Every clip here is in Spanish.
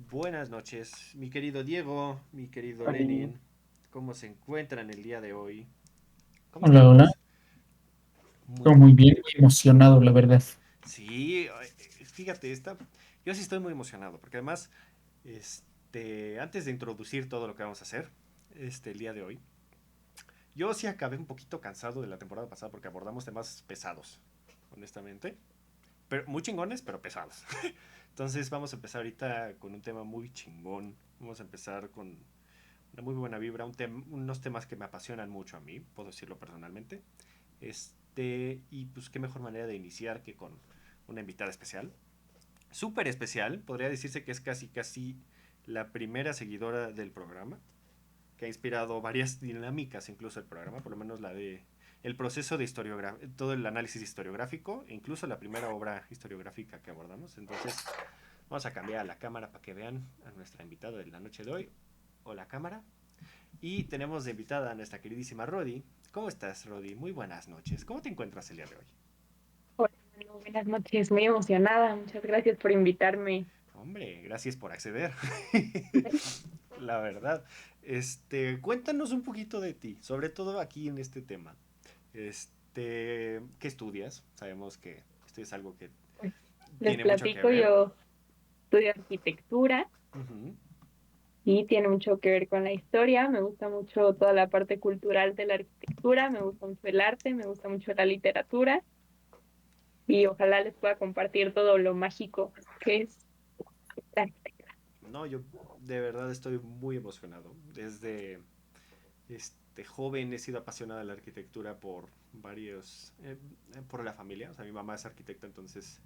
Buenas noches, mi querido Diego, mi querido Oli. Lenin. ¿Cómo se encuentran el día de hoy? ¿Cómo Hola, hola. estamos? Muy Todo bien. muy bien, muy emocionado, la verdad. Sí, fíjate, yo sí estoy muy emocionado, porque además, antes de introducir todo lo que vamos a hacer, el día de hoy, yo sí acabé un poquito cansado de la temporada pasada porque abordamos temas pesados, honestamente. Pero, muy chingones, pero pesados. Entonces vamos a empezar ahorita con un tema muy chingón. Vamos a empezar con una muy buena vibra, unos temas que me apasionan mucho a mí, puedo decirlo personalmente. Y pues qué mejor manera de iniciar que con una invitada especial. Súper especial, podría decirse que es casi casi la primera seguidora del programa, que ha inspirado varias dinámicas incluso del programa, por lo menos la de el proceso de historiografía, todo el análisis historiográfico, e incluso la primera obra historiográfica que abordamos. Entonces, vamos a cambiar a la cámara para que vean a nuestra invitada de la noche de hoy. Hola cámara. Y tenemos de invitada a nuestra queridísima Rodi. ¿Cómo estás, Rodi? Muy buenas noches. ¿Cómo te encuentras el día de hoy? Hola, Manu, buenas noches, muy emocionada, muchas gracias por invitarme. Hombre, gracias por acceder. La verdad. Cuéntanos un poquito de ti, sobre todo aquí en este tema. ¿Qué estudias? Sabemos que esto es algo que Pues, les tiene mucho que platico, ver. yo estudio arquitectura Ujú. y tiene mucho que ver con la historia, me gusta mucho toda la parte cultural de la arquitectura, me gusta mucho el arte, me gusta mucho la literatura y ojalá les pueda compartir todo lo mágico que es la arquitectura. No, yo de verdad estoy muy emocionado. Desde joven he sido apasionada de la arquitectura por por la familia. O sea, mi mamá es arquitecta, entonces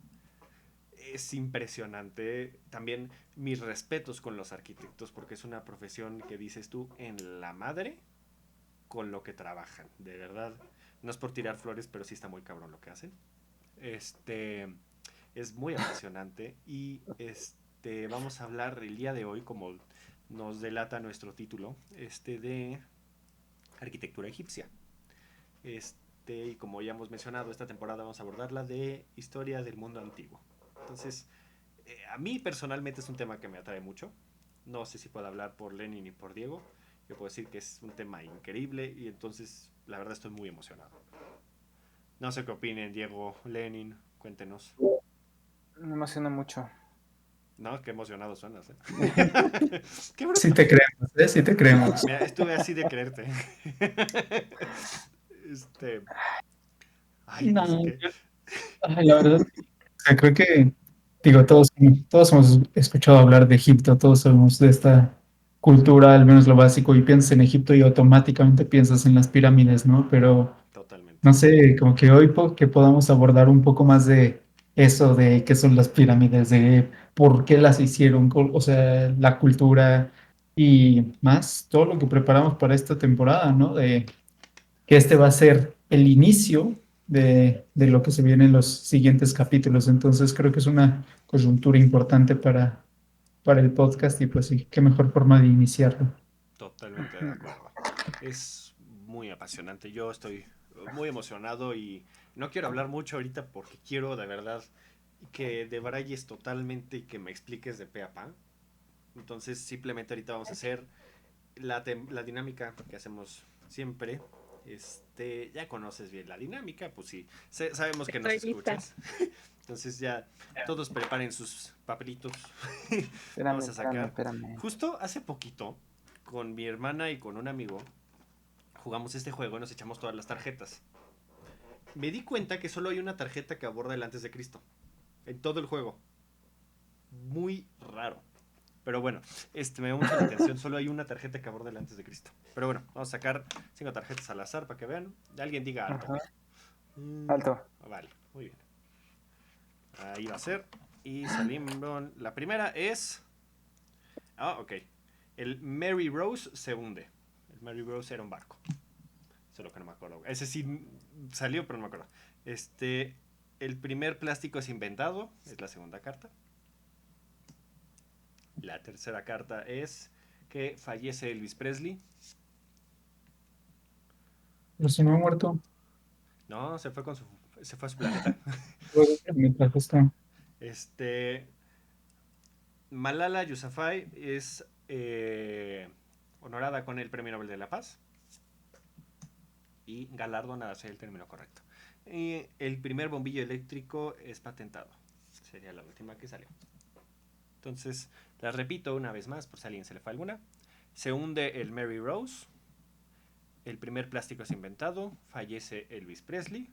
es impresionante. También mis respetos con los arquitectos, porque es una profesión que dices tú en la madre con lo que trabajan. De verdad, no es por tirar flores, pero sí está muy cabrón lo que hacen. Este es muy apasionante y vamos a hablar el día de hoy, como nos delata nuestro título, de arquitectura egipcia. Y como ya hemos mencionado, esta temporada vamos a abordar la de historia del mundo antiguo. Entonces, a mí personalmente es un tema que me atrae mucho. No sé si puedo hablar por Lenin y por Diego. Yo puedo decir que es un tema increíble y entonces la verdad estoy muy emocionado. No sé qué opinen Diego, Lenin, cuéntenos. Me emociona mucho. No, qué emocionado suenas, ¿eh? Qué Sí bruto. te creemos, ¿eh? Sí te creemos. Mira, estuve así de creerte. este. Ay, no No, sé qué. ay, la verdad, o sea, creo que, digo, todos hemos escuchado hablar de Egipto, todos sabemos de esta cultura, al menos lo básico, y piensas en Egipto y automáticamente piensas en las pirámides, ¿no? Pero Totalmente. no sé, como que hoy que podamos abordar un poco más de eso, de qué son las pirámides, de por qué las hicieron, o sea, la cultura y más, todo lo que preparamos para esta temporada, ¿no? De que este va a ser el inicio de lo que se viene en los siguientes capítulos. Entonces creo que es una coyuntura importante para el podcast y pues sí, qué mejor forma de iniciarlo. Totalmente de Ujú. acuerdo. Es muy apasionante. Yo estoy muy emocionado y no quiero hablar mucho ahorita porque quiero de verdad que debrayes totalmente y que me expliques de pe a pa. Entonces simplemente ahorita vamos a hacer la dinámica que hacemos siempre. Ya conoces bien la dinámica, pues sí, sabemos que nos Estoy lista. escuchas. Entonces ya todos preparen sus papelitos. Espérame, Vamos a espérame, sacar. espérame. Justo hace poquito, con mi hermana y con un amigo, jugamos este juego y nos echamos todas las tarjetas. Me di cuenta que solo hay una tarjeta que aborda el antes de Cristo. En todo el juego. Muy raro. Pero bueno, me llama mucho la atención. Solo hay una tarjeta que aborda el antes de Cristo. Pero bueno, vamos a sacar 5 tarjetas al azar para que vean. Alguien diga alto. Ajá. Mm, Alto. vale, muy bien. Ahí va a ser. Y salimos. La primera es. Ah, ok. El Mary Rose se hunde. El Mary Rose era un barco. Eso es lo que no me acuerdo. Ese sí salió, pero no me acuerdo. Este. El primer plástico es inventado. Es la segunda carta. La tercera carta es que fallece Elvis Presley. Pero si no ha muerto, No, se fue a su planeta. mientras está. Este, Malala Yousafzai es honorada con el Premio Nobel de la Paz y galardonada, sería el término correcto. Y el primer bombillo eléctrico es patentado. Sería la última que salió. Entonces, las repito una vez más, por si a alguien se le fue alguna. Se hunde el Mary Rose. El primer plástico es inventado. Fallece Elvis Presley.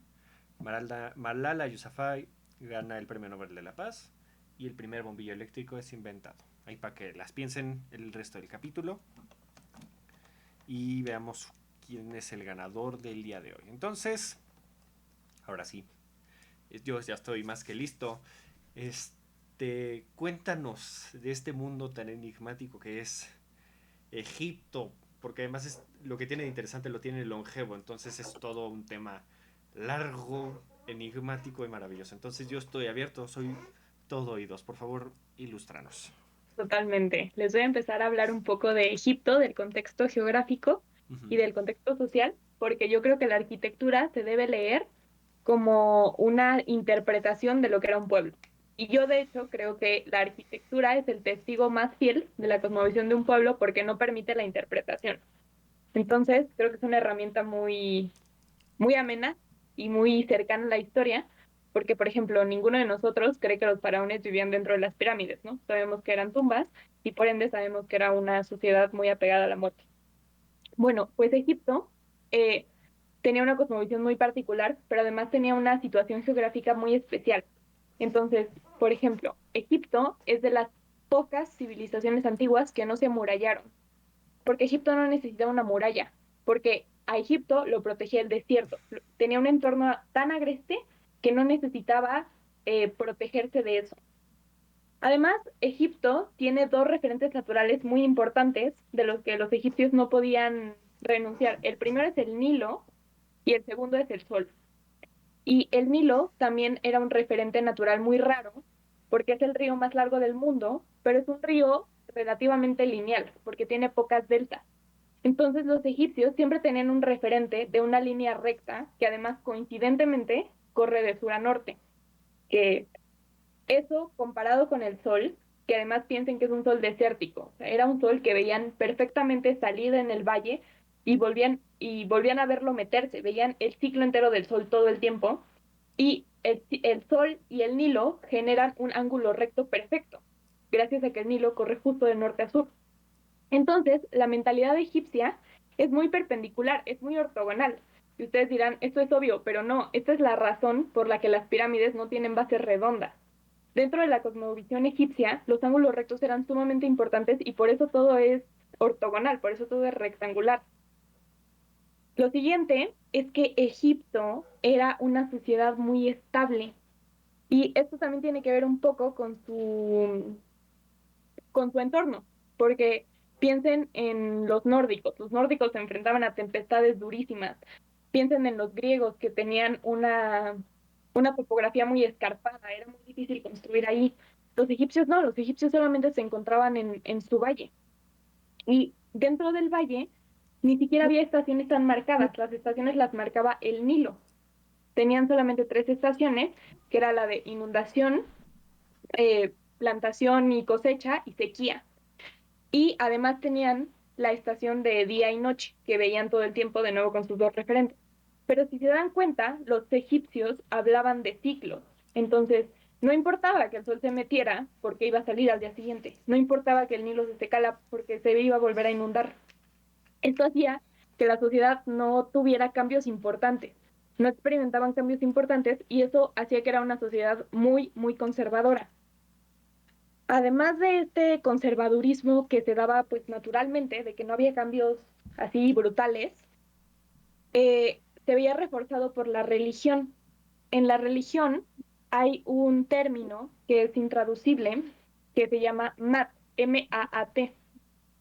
Malala Yousafzai gana el Premio Nobel de la Paz. Y el primer bombillo eléctrico es inventado. Ahí para que las piensen el resto del capítulo. Y veamos quién es el ganador del día de hoy. Entonces, ahora sí, yo ya estoy más que listo. Cuéntanos de este mundo tan enigmático que es Egipto, porque además es lo que tiene de interesante, lo tiene longevo, entonces es todo un tema largo, enigmático y maravilloso. Entonces yo estoy abierto, soy todo oídos. Por favor, ilústranos. Totalmente. Les voy a empezar a hablar un poco de Egipto, del contexto geográfico y del contexto social, porque yo creo que la arquitectura se debe leer como una interpretación de lo que era un pueblo. Y yo, de hecho, creo que la arquitectura es el testigo más fiel de la cosmovisión de un pueblo porque no permite la interpretación. Entonces, creo que es una herramienta muy amena y muy cercana a la historia, porque, por ejemplo, ninguno de nosotros cree que los faraones vivían dentro de las pirámides, ¿no? Sabemos que eran tumbas y por ende sabemos que era una sociedad muy apegada a la muerte. Bueno, pues Egipto eh, tenía una cosmovisión muy particular, pero además tenía una situación geográfica muy especial. Entonces, por ejemplo, Egipto es de las pocas civilizaciones antiguas que no se amurallaron, porque Egipto no necesitaba una muralla, porque a Egipto lo protegía el desierto. Tenía un entorno tan agreste que no necesitaba protegerse de eso. Además, Egipto tiene dos referentes naturales muy importantes de los que los egipcios no podían renunciar. El primero es el Nilo y el segundo es el Sol. Y el Nilo también era un referente natural muy raro, porque es el río más largo del mundo, pero es un río relativamente lineal, porque tiene pocas deltas. Entonces los egipcios siempre tenían un referente de una línea recta que además coincidentemente corre de sur a norte, que eso comparado con el sol, que además piensen que es un sol desértico, o sea, era un sol que veían perfectamente salir en el valle y volvían a verlo meterse, veían el ciclo entero del sol todo el tiempo y el sol y el Nilo generan un ángulo recto perfecto, gracias a que el Nilo corre justo de norte a sur. Entonces, la mentalidad egipcia es muy perpendicular, es muy ortogonal. Y ustedes dirán, esto es obvio, pero no, esta es la razón por la que las pirámides no tienen bases redondas. Dentro de la cosmovisión egipcia, los ángulos rectos eran sumamente importantes y por eso todo es ortogonal, por eso todo es rectangular. Lo siguiente es que Egipto era una sociedad muy estable y esto también tiene que ver un poco con su entorno, porque piensen en los nórdicos se enfrentaban a tempestades durísimas, piensen en los griegos que tenían una topografía muy escarpada, era muy difícil construir ahí. Los egipcios no, los egipcios solamente se encontraban en su valle. Y dentro del valle ni siquiera había estaciones tan marcadas, las estaciones las marcaba el Nilo. Tenían solamente tres estaciones, que era la de inundación, plantación y cosecha y sequía. Y además tenían la estación de día y noche, que veían todo el tiempo de nuevo con sus dos referentes. Pero si se dan cuenta, los egipcios hablaban de ciclos. Entonces, no importaba que el sol se metiera porque iba a salir al día siguiente. No importaba que el Nilo se secara porque se iba a volver a inundar. Esto hacía que la sociedad no tuviera cambios importantes. No experimentaban cambios importantes y eso hacía que era una sociedad muy conservadora. Además de este conservadurismo que se daba pues naturalmente, de que no había cambios así brutales, se veía reforzado por la religión. En la religión hay un término que es intraducible, que se llama Mat, M-A-A-T,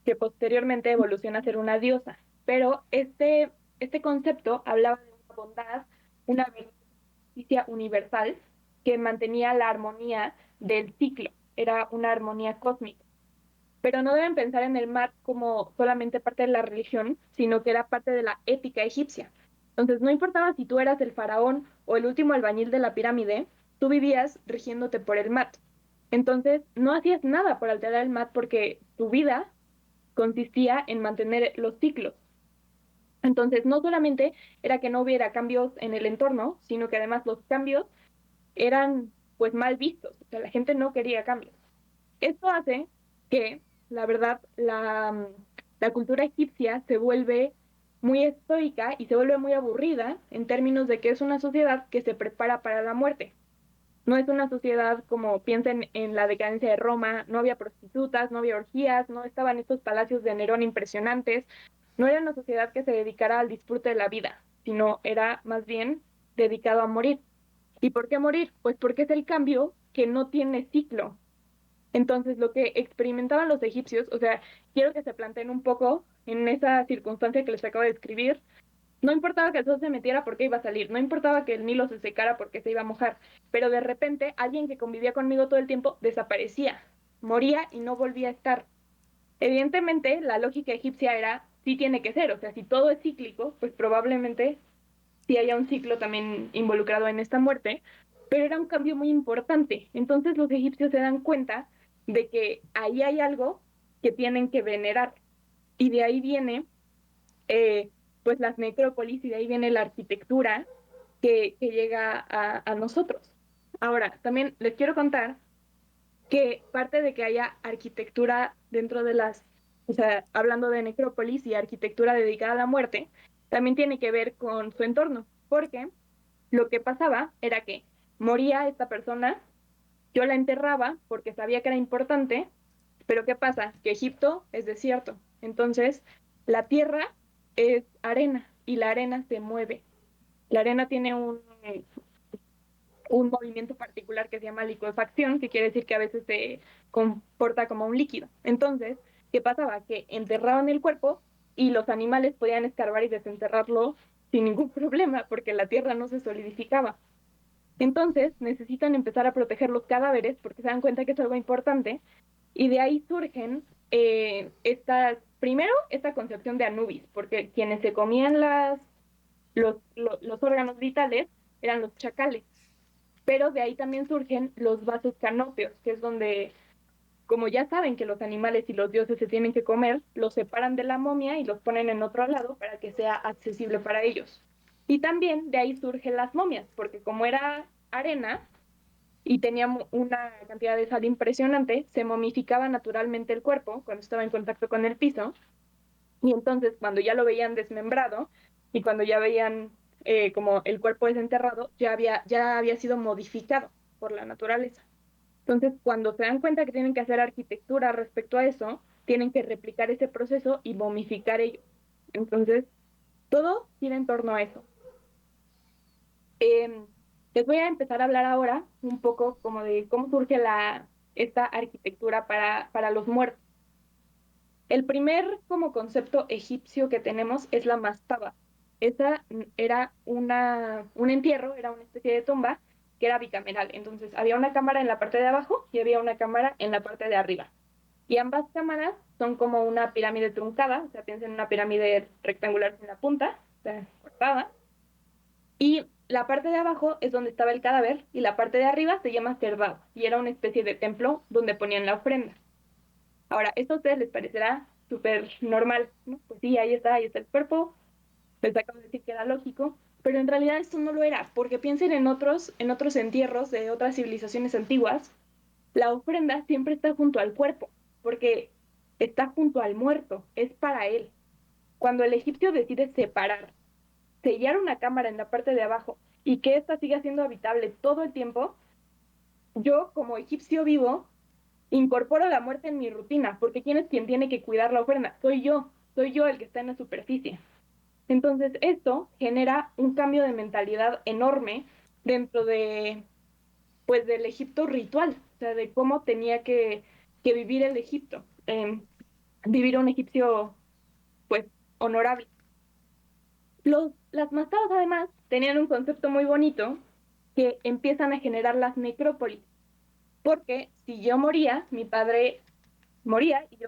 que posteriormente evoluciona a ser una diosa. Pero este concepto hablaba de una bondad, una justicia universal que mantenía la armonía del ciclo, era una armonía cósmica. Pero no deben pensar en el mar como solamente parte de la religión, sino que era parte de la ética egipcia. Entonces, no importaba si tú eras el faraón o el último albañil de la pirámide, tú vivías rigiéndote por el mat. Entonces, no hacías nada por alterar el mat porque tu vida consistía en mantener los ciclos. Entonces, no solamente era que no hubiera cambios en el entorno, sino que además los cambios eran pues mal vistos. O sea, la gente no quería cambios. Esto hace que, la verdad, la cultura egipcia se vuelve muy estoica y se vuelve muy aburrida en términos de que es una sociedad que se prepara para la muerte. No es una sociedad como piensen en la decadencia de Roma, no había prostitutas, no había orgías, no estaban estos palacios de Nerón impresionantes, no era una sociedad que se dedicara al disfrute de la vida, sino era más bien dedicado a morir. ¿Y por qué morir? Pues porque es el cambio que no tiene ciclo. Entonces, lo que experimentaban los egipcios, o sea, quiero que se planteen un poco en esa circunstancia que les acabo de describir, no importaba que el sol se metiera porque iba a salir, no importaba que el Nilo se secara porque se iba a mojar, pero de repente alguien que convivía conmigo todo el tiempo desaparecía, moría y no volvía a estar. Evidentemente, la lógica egipcia era, sí tiene que ser, o sea, si todo es cíclico, pues probablemente sí haya un ciclo también involucrado en esta muerte, pero era un cambio muy importante. Entonces los egipcios se dan cuenta de que ahí hay algo que tienen que venerar y de ahí viene pues las necrópolis y de ahí viene la arquitectura que llega a nosotros. Ahora, también les quiero contar que parte de que haya arquitectura dentro de las, o sea, hablando de necrópolis y arquitectura dedicada a la muerte, también tiene que ver con su entorno, porque lo que pasaba era que moría esta persona, yo la enterraba porque sabía que era importante, pero ¿qué pasa? Que Egipto es desierto, entonces la tierra es arena y la arena se mueve. La arena tiene un movimiento particular que se llama licuefacción, que quiere decir que a veces se comporta como un líquido. Entonces, ¿qué pasaba? Que enterraban el cuerpo y los animales podían escarbar y desenterrarlo sin ningún problema, porque la tierra no se solidificaba. Entonces, necesitan empezar a proteger los cadáveres porque se dan cuenta que es algo importante y de ahí surgen primero, esta concepción de Anubis, porque quienes se comían los órganos vitales eran los chacales, pero de ahí también surgen los vasos canópeos, que es donde, como ya saben que los animales y los dioses se tienen que comer, los separan de la momia y los ponen en otro lado para que sea accesible para ellos. Y también de ahí surgen las momias, porque como era arena y tenía una cantidad de sal impresionante, se momificaba naturalmente el cuerpo cuando estaba en contacto con el piso, y entonces cuando ya lo veían desmembrado y cuando ya veían como el cuerpo desenterrado, ya había sido modificado por la naturaleza. Entonces, cuando se dan cuenta que tienen que hacer arquitectura respecto a eso, tienen que replicar ese proceso y momificar ello. Entonces, todo gira en torno a eso. Eh, Les voy a empezar a hablar ahora un poco como de cómo surge esta arquitectura para los muertos. El primer como concepto egipcio que tenemos es la mastaba. Esa era un entierro, era una especie de tumba que era bicameral. Entonces había una cámara en la parte de abajo y había una cámara en la parte de arriba. Y ambas cámaras son como una pirámide truncada, o sea, piensen en una pirámide rectangular sin la punta, o sea, cortada. Y la parte de abajo es donde estaba el cadáver y la parte de arriba se llama cerdado y era una especie de templo donde ponían la ofrenda. Ahora, esto a ustedes les parecerá súper normal, ¿no? Pues sí, ahí está el cuerpo, les acabo de decir que era lógico, pero en realidad esto no lo era, porque piensen en otros entierros de otras civilizaciones antiguas, la ofrenda siempre está junto al cuerpo, porque está junto al muerto, es para él. Cuando el egipcio decide separar, sellar una cámara en la parte de abajo y que ésta siga siendo habitable todo el tiempo, yo como egipcio vivo incorporo la muerte en mi rutina, porque ¿quién es quien tiene que cuidar la ofrenda? Soy yo el que está en la superficie. Entonces, esto genera un cambio de mentalidad enorme dentro pues, del Egipto ritual, o sea, de cómo tenía que vivir el Egipto, vivir un egipcio, pues, honorable. Las mastabas, además, tenían un concepto muy bonito que empiezan a generar las necrópolis, porque si yo moría, mi padre moría y yo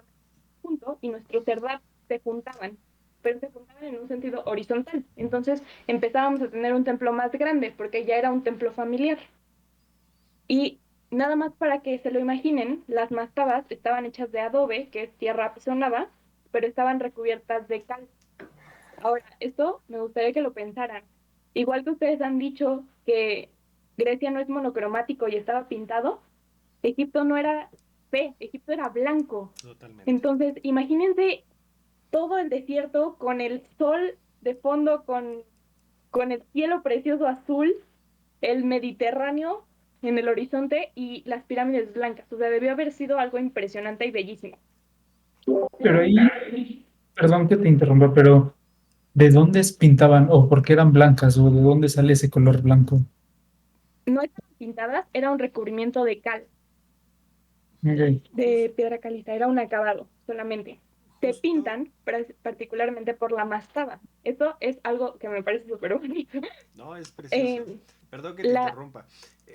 junto y nuestros cerdas se juntaban, pero se juntaban en un sentido horizontal. Entonces empezábamos a tener un templo más grande porque ya era un templo familiar. Y nada más para que se lo imaginen, las mastabas estaban hechas de adobe, que es tierra apisonada, pero estaban recubiertas de cal. Ahora, esto me gustaría que lo pensaran. Igual que ustedes han dicho que Grecia no es monocromático y estaba pintado, Egipto no era fe, Egipto era blanco. Totalmente. Entonces, imagínense todo el desierto con el sol de fondo, con el cielo precioso azul, el Mediterráneo en el horizonte y las pirámides blancas. O sea, debió haber sido algo impresionante y bellísimo. Pero ahí, perdón que te interrumpa, pero ¿de dónde pintaban o por qué eran blancas o de dónde sale ese color blanco? No estaban pintadas, era un recubrimiento de cal, Ok. de piedra caliza, era un acabado solamente. Se Justo, pintan particularmente por la mastaba. Eso es algo que me parece súper bonito. no, es precioso. Eh, Perdón que te la, interrumpa.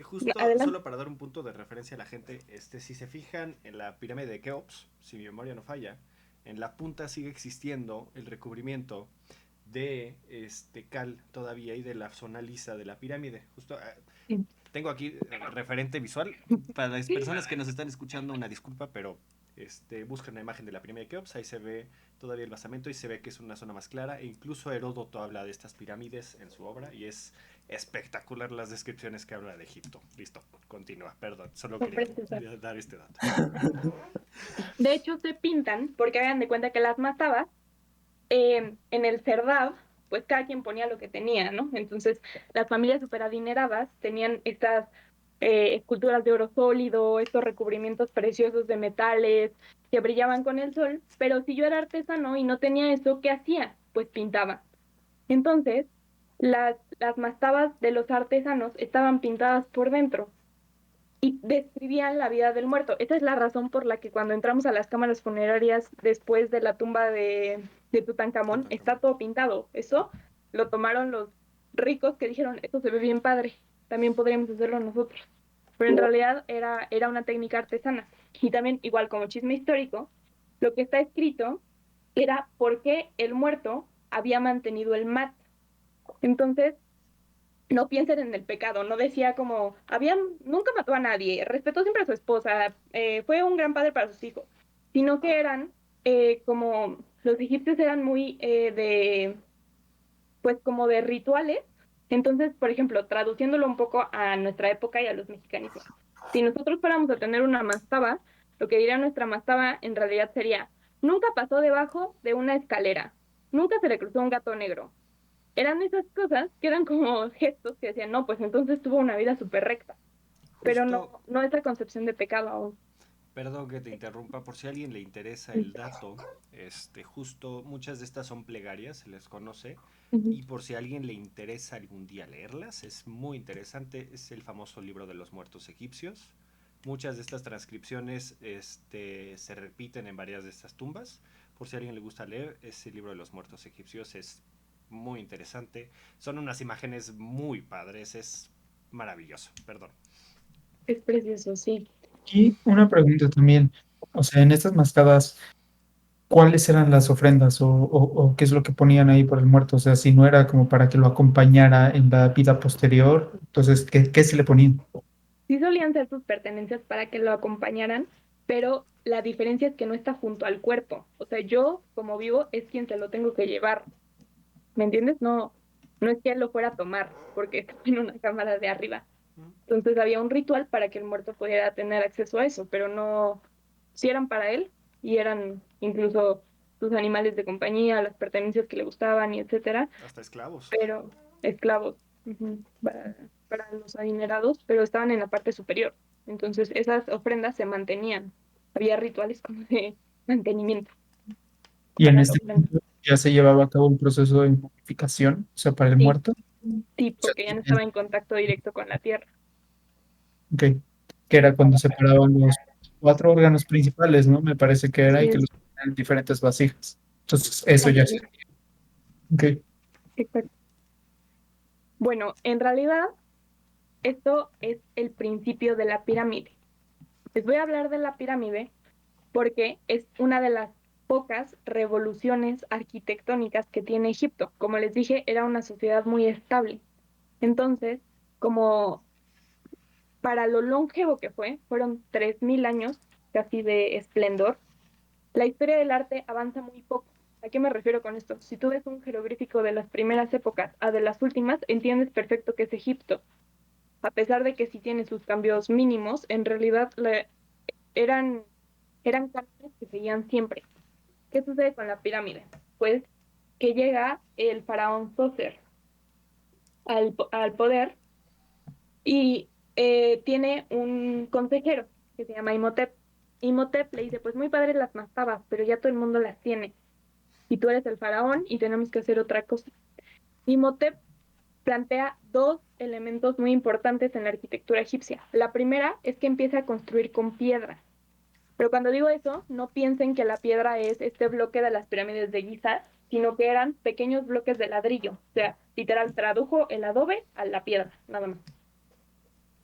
Justo, adelante. solo para dar un punto de referencia a la gente, si se fijan en la pirámide de Keops, si mi memoria no falla, en la punta sigue existiendo el recubrimiento de cal todavía y de la zona lisa de la pirámide. Justo tengo aquí referente visual. Para las personas que nos están escuchando, una disculpa, pero buscan una imagen de la pirámide de Keops, ahí se ve todavía el basamento y se ve que es una zona más clara. E incluso Heródoto habla de estas pirámides en su obra y es espectacular las descripciones que habla de Egipto. Listo, continúa, perdón, solo quería dar este dato. De hecho, se pintan porque hagan de cuenta que las mastabas en el Cerdab, pues cada quien ponía lo que tenía, ¿no? Entonces, las familias superadineradas tenían estas esculturas de oro sólido, estos recubrimientos preciosos de metales que brillaban con el sol, pero si yo era artesano y no tenía eso, ¿qué hacía? Pues pintaba. Entonces, las mastabas de los artesanos estaban pintadas por dentro y describían la vida del muerto. Esa es la razón por la que cuando entramos a las cámaras funerarias después de la tumba de Tutankamón, está Tutankamón. todo pintado. Eso lo tomaron los ricos que dijeron, esto se ve bien padre, también podríamos hacerlo nosotros. Pero en realidad era una técnica artesana. Y también, igual como chisme histórico, lo que está escrito era por qué el muerto había mantenido el mat. Entonces, no piensen en el pecado, no decía como, nunca mató a nadie, respetó siempre a su esposa, fue un gran padre para sus hijos, sino que eran como, los egipcios eran muy pues como de rituales, entonces, por ejemplo, traduciéndolo un poco a nuestra época y a los mexicanismos, si nosotros fuéramos a tener una mastaba, lo que diría nuestra mastaba en realidad sería, nunca pasó debajo de una escalera, nunca se le cruzó un gato negro, eran esas cosas que eran como gestos que decían, no, pues entonces tuvo una vida súper recta, pero Justo, no esa concepción de pecado aún. perdón que te interrumpa, por si a alguien le interesa el dato, justo muchas de estas son plegarias, se les conoce, Ujú. y por si a alguien le interesa algún día leerlas, es muy interesante, es el famoso libro de los muertos egipcios. Muchas de estas transcripciones se repiten en varias de estas tumbas. Por si a alguien le gusta leer, ese libro de los muertos egipcios es muy interesante. Son unas imágenes muy padres, es maravilloso, perdón. Es precioso, sí. Y una pregunta también, o sea, en estas mascadas, ¿cuáles eran las ofrendas o qué es lo que ponían ahí por el muerto? O sea, si no era como para que lo acompañara en la vida posterior, entonces, ¿qué se le ponían? Sí solían ser sus pertenencias para que lo acompañaran, pero la diferencia es que no está junto al cuerpo. O sea, yo como vivo es quien se lo tengo que llevar. ¿Me entiendes? No es que él lo fuera a tomar, porque está en una cámara de arriba. Entonces había un ritual para que el muerto pudiera tener acceso a eso, pero no, si eran para él y eran incluso sus animales de compañía, las pertenencias que le gustaban y etcétera, Hasta esclavos. pero esclavos para los adinerados, pero estaban en la parte superior. Entonces esas ofrendas se mantenían. Había rituales como de mantenimiento Y en para la este ofrenda. punto ya se llevaba a cabo un proceso de momificación, o sea, para el Sí, muerto. O sí, sea, porque ya no estaba en contacto directo con la tierra. ok, que era cuando separaban los cuatro órganos principales, ¿no? Me parece que era Así y que es, los ponían en diferentes vasijas. Entonces, eso ya así se... es. Ok. Exacto. Bueno, en realidad esto es el principio de la pirámide. Les voy a hablar de la pirámide porque es una de las pocas revoluciones arquitectónicas que tiene Egipto. Como les dije, era una sociedad muy estable. Entonces, como para lo longevo que fueron 3000 años casi de esplendor, la historia del arte avanza muy poco. ¿A qué me refiero con esto? Si tú ves un jeroglífico de las primeras épocas a de las últimas, entiendes perfecto que es Egipto. A pesar de que sí tiene sus cambios mínimos, en realidad eran, eran cánones que seguían siempre. ¿Qué sucede con la pirámide? Pues que llega el faraón Sócer al poder y tiene un consejero que se llama Imhotep. Imhotep le dice, pues muy padres las mastabas, pero ya todo el mundo las tiene. Y tú eres el faraón y tenemos que hacer otra cosa. Imhotep plantea dos elementos muy importantes en la arquitectura egipcia. La primera es que empieza a construir con piedra. Pero cuando digo eso, no piensen que la piedra es este bloque de las pirámides de Giza, sino que eran pequeños bloques de ladrillo. O sea, literal tradujo el adobe a la piedra, nada más.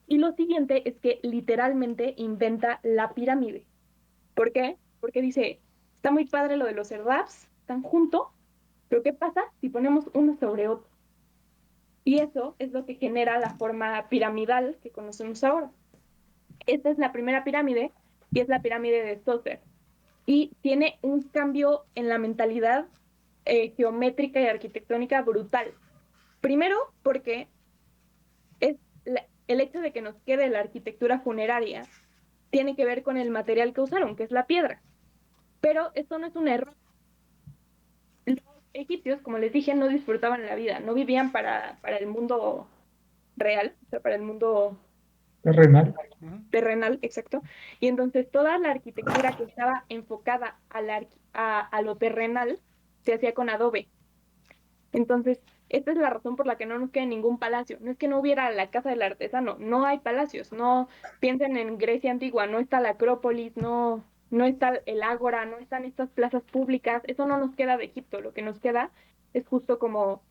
Y lo siguiente es que literalmente inventa la pirámide. ¿Por qué? Porque dice, está muy padre lo de los serdabs, están juntos, pero ¿qué pasa si ponemos uno sobre otro? Y eso es lo que genera la forma piramidal que conocemos ahora. Esta es la primera pirámide y es la pirámide de Sócer. Y tiene un cambio en la mentalidad geométrica y arquitectónica brutal. Primero, porque es el hecho de que nos quede la arquitectura funeraria tiene que ver con el material que usaron, que es la piedra. Pero esto no es un error. Los egipcios, como les dije, no disfrutaban la vida, no vivían para el mundo real, o sea, para el mundo Terrenal. terrenal, exacto. Y entonces toda la arquitectura que estaba enfocada a lo terrenal se hacía con adobe. Entonces, esta es la razón por la que no nos queda ningún palacio. No es que no hubiera la casa del artesano, no hay palacios. No piensen en Grecia antigua, no está la Acrópolis, no está el Ágora, no están estas plazas públicas. Eso no nos queda de Egipto. Lo que nos queda es justo como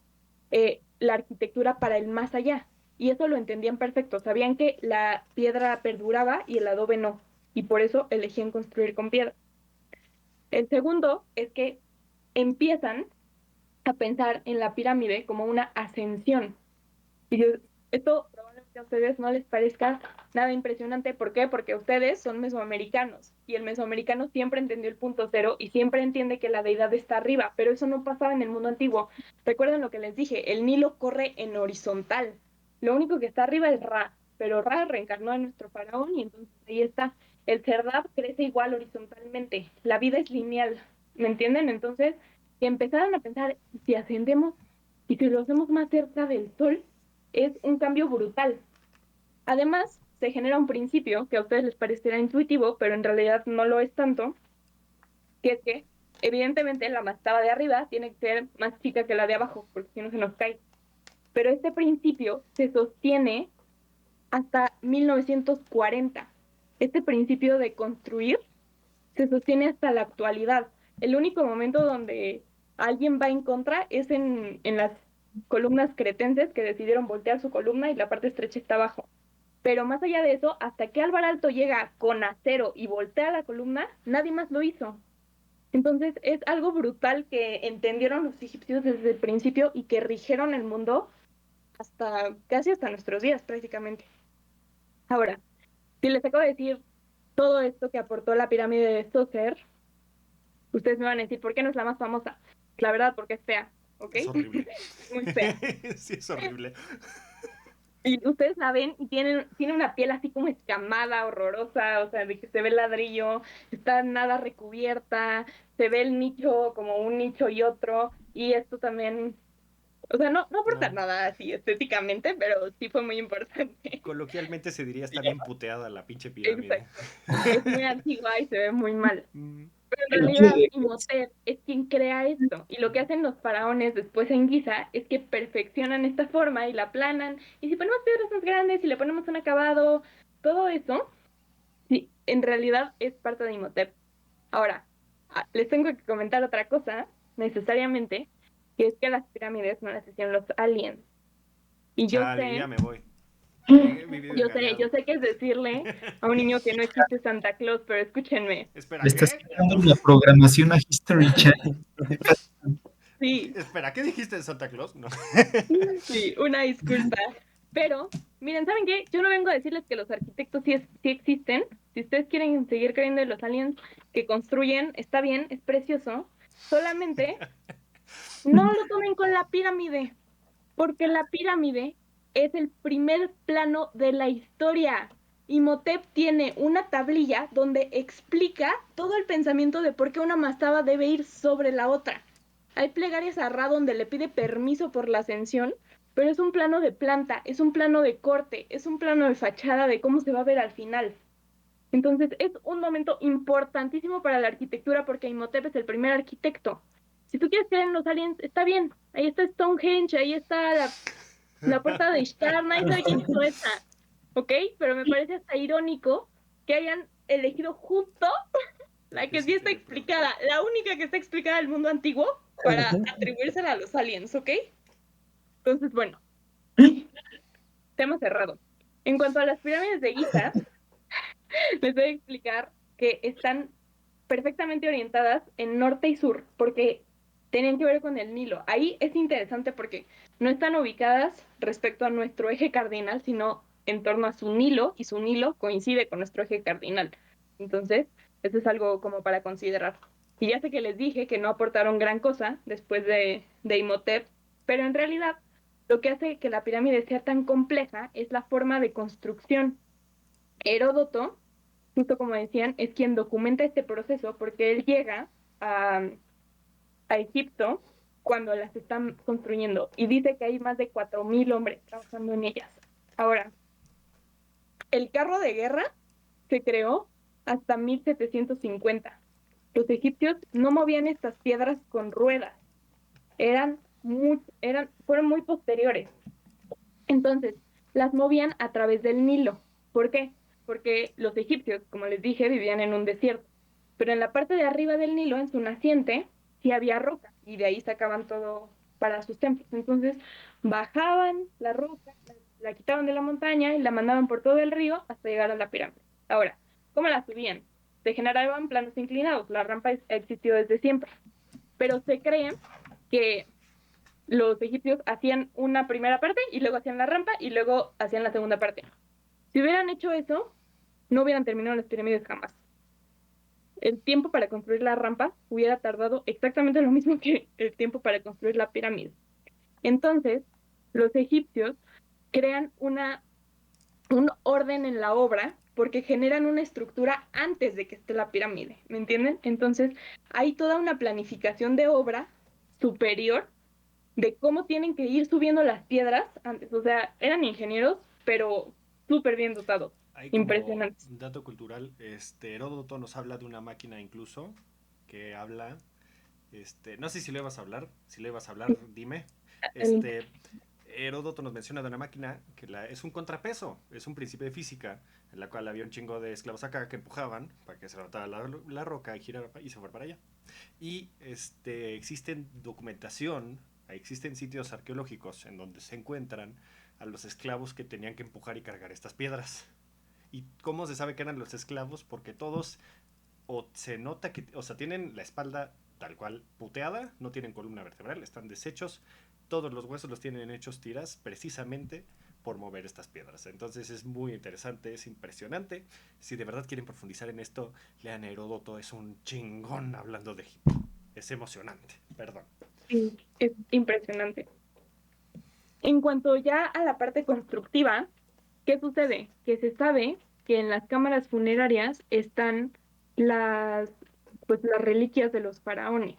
la arquitectura para el más allá. Y eso lo entendían perfecto. Sabían que la piedra perduraba y el adobe no. Y por eso elegían construir con piedra. El segundo es que empiezan a pensar en la pirámide como una ascensión. Y esto probablemente a ustedes no les parezca nada impresionante. ¿Por qué? Porque ustedes son mesoamericanos y el mesoamericano siempre entendió el punto cero y siempre entiende que la deidad está arriba, pero eso no pasaba en el mundo antiguo. Recuerden lo que les dije, el Nilo corre en horizontal. Lo único que está arriba es Ra, pero Ra reencarnó a nuestro faraón y entonces ahí está. El Serdab crece igual horizontalmente. La vida es lineal, ¿me entienden? Entonces, que empezaron a pensar, si ascendemos y si lo hacemos más cerca del sol, es un cambio brutal. Además, se genera un principio que a ustedes les parecerá intuitivo, pero en realidad no lo es tanto, que es que evidentemente la mastaba de arriba tiene que ser más chica que la de abajo, porque si no se nos cae. Pero este principio se sostiene hasta 1940. Este principio de construir se sostiene hasta la actualidad. El único momento donde alguien va en contra es en las columnas cretenses que decidieron voltear su columna y la parte estrecha está abajo. Pero más allá de eso, hasta que Álvaro Alto llega con acero y voltea la columna, nadie más lo hizo. Entonces es algo brutal que entendieron los egipcios desde el principio y que rigieron el mundo hasta casi hasta nuestros días prácticamente. Ahora, si les acabo de decir todo esto que aportó la pirámide de Sócer, ustedes me van a decir, ¿por qué no es la más famosa? La verdad, porque es fea, ¿ok? Es horrible. Muy fea. Sí, es horrible. Y ustedes la ven y tiene una piel así como escamada, horrorosa, o sea, de que se ve el ladrillo, está nada recubierta, se ve el nicho como un nicho y otro, y esto también, o sea, no aporta No. nada así estéticamente, pero sí fue muy importante. Coloquialmente se diría está bien puteada la pinche pirámide. Exacto. Es muy antigua y se ve muy mal. Mm. Pero en realidad Imhotep es quien crea esto. Y lo que hacen los faraones después en Giza es que perfeccionan esta forma y la aplanan. Y si ponemos piedras más grandes y le ponemos un acabado, todo eso, sí, en realidad es parte de Imhotep. Ahora, les tengo que comentar otra cosa, necesariamente, que es que las pirámides no las hicieron los aliens. Y Chale, ya me voy. He vivido yo engañado. sé que es decirle a un niño que no existe Santa Claus, pero escúchenme. Espera, Le estás ¿qué? quitando la programación a History Channel. Sí, Espera, ¿qué dijiste de Santa Claus? No. sí, una disculpa. Pero miren, ¿saben qué? Yo no vengo a decirles que los arquitectos sí existen. Si ustedes quieren seguir creyendo en los aliens que construyen, está bien, es precioso. Solamente no lo tomen con la pirámide, porque la pirámide es el primer plano de la historia. Imhotep tiene una tablilla donde explica todo el pensamiento de por qué una mastaba debe ir sobre la otra. Hay plegarias a Ra donde le pide permiso por la ascensión, pero es un plano de planta, es un plano de corte, es un plano de fachada de cómo se va a ver al final. Entonces es un momento importantísimo para la arquitectura porque Imhotep es el primer arquitecto. Si tú quieres creer en los aliens, está bien. Ahí está Stonehenge, ahí está la puerta de Ishtar, nadie sabe quién hizo esa, ¿ok? Pero me parece hasta irónico que hayan elegido justo la que sí está explicada, la única que está explicada del mundo antiguo para atribuírsela a los aliens, ¿ok? Entonces, bueno, tema cerrado. En cuanto a las pirámides de Giza, les voy a explicar que están perfectamente orientadas en norte y sur, porque tenían que ver con el Nilo. Ahí es interesante porque no están ubicadas respecto a nuestro eje cardinal, sino en torno a su Nilo, y su Nilo coincide con nuestro eje cardinal. Entonces, eso es algo como para considerar. Y ya sé que les dije que no aportaron gran cosa después de Imhotep, pero en realidad lo que hace que la pirámide sea tan compleja es la forma de construcción. Heródoto, justo como decían, es quien documenta este proceso porque él llega a, a Egipto cuando las están construyendo y dice que hay más de 4.000 hombres trabajando en ellas. Ahora, el carro de guerra se creó hasta 1750. Los egipcios no movían estas piedras con ruedas, fueron muy posteriores. Entonces, las movían a través del Nilo. ¿Por qué? Porque los egipcios, como les dije, vivían en un desierto. Pero en la parte de arriba del Nilo, en su naciente, sí había roca y de ahí sacaban todo para sus templos. Entonces, bajaban la roca, la quitaban de la montaña y la mandaban por todo el río hasta llegar a la pirámide. Ahora, ¿cómo la subían? Se generaban planos inclinados. La rampa ha existido desde siempre. Pero se cree que los egipcios hacían una primera parte y luego hacían la rampa y luego hacían la segunda parte. Si hubieran hecho eso, no hubieran terminado las pirámides jamás. El tiempo para construir la rampa hubiera tardado exactamente lo mismo que el tiempo para construir la pirámide. Entonces, los egipcios crean un orden en la obra porque generan una estructura antes de que esté la pirámide, ¿me entienden? Entonces, hay toda una planificación de obra superior de cómo tienen que ir subiendo las piedras antes. O sea, eran ingenieros, pero súper bien dotados. Hay como Impresionante. un dato cultural, Heródoto nos habla de una máquina incluso que habla, no sé si le vas a hablar, si le vas a hablar, dime. Este, Heródoto nos menciona de una máquina que es un contrapeso, es un principio de física, en la cual había un chingo de esclavos acá que empujaban para que se levantara la roca y girara y se fuera para allá. Y existen documentación, existen sitios arqueológicos en donde se encuentran a los esclavos que tenían que empujar y cargar estas piedras. ¿Y cómo se sabe que eran los esclavos? Porque todos o se nota que, o sea, tienen la espalda tal cual puteada, no tienen columna vertebral, están deshechos, todos los huesos los tienen hechos tiras precisamente por mover estas piedras. Entonces es muy interesante, es impresionante. Si de verdad quieren profundizar en esto, lean Heródoto, es un chingón hablando de Egipto. Es emocionante, perdón. Sí, es impresionante. En cuanto ya a la parte constructiva, ¿qué sucede? Que se sabe que en las cámaras funerarias están las, pues, las reliquias de los faraones.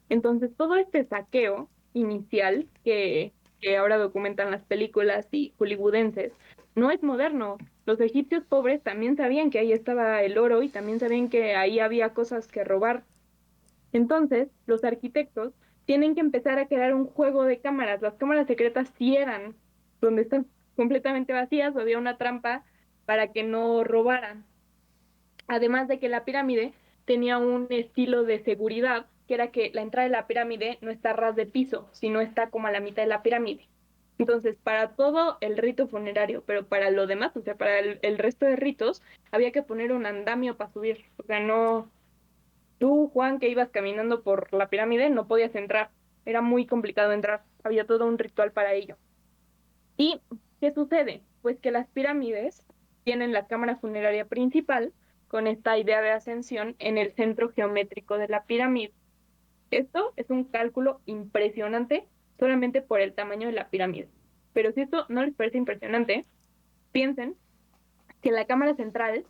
Entonces, todo este saqueo inicial que ahora documentan las películas y hollywoodenses no es moderno. Los egipcios pobres también sabían que ahí estaba el oro y también sabían que ahí había cosas que robar. Entonces, los arquitectos tienen que empezar a crear un juego de cámaras. Las cámaras secretas sí eran donde están completamente vacías, había una trampa para que no robaran. Además de que la pirámide tenía un estilo de seguridad, que era que la entrada de la pirámide no está a ras de piso, sino está como a la mitad de la pirámide. Entonces, para todo el rito funerario, pero para lo demás, o sea, para el resto de ritos, había que poner un andamio para subir. O sea, no, tú, Juan, que ibas caminando por la pirámide, no podías entrar. Era muy complicado entrar. Había todo un ritual para ello. ¿Y qué sucede? Pues que las pirámides tienen la cámara funeraria principal con esta idea de ascensión en el centro geométrico de la pirámide. Esto es un cálculo impresionante solamente por el tamaño de la pirámide. Pero si esto no les parece impresionante, piensen que la cámara central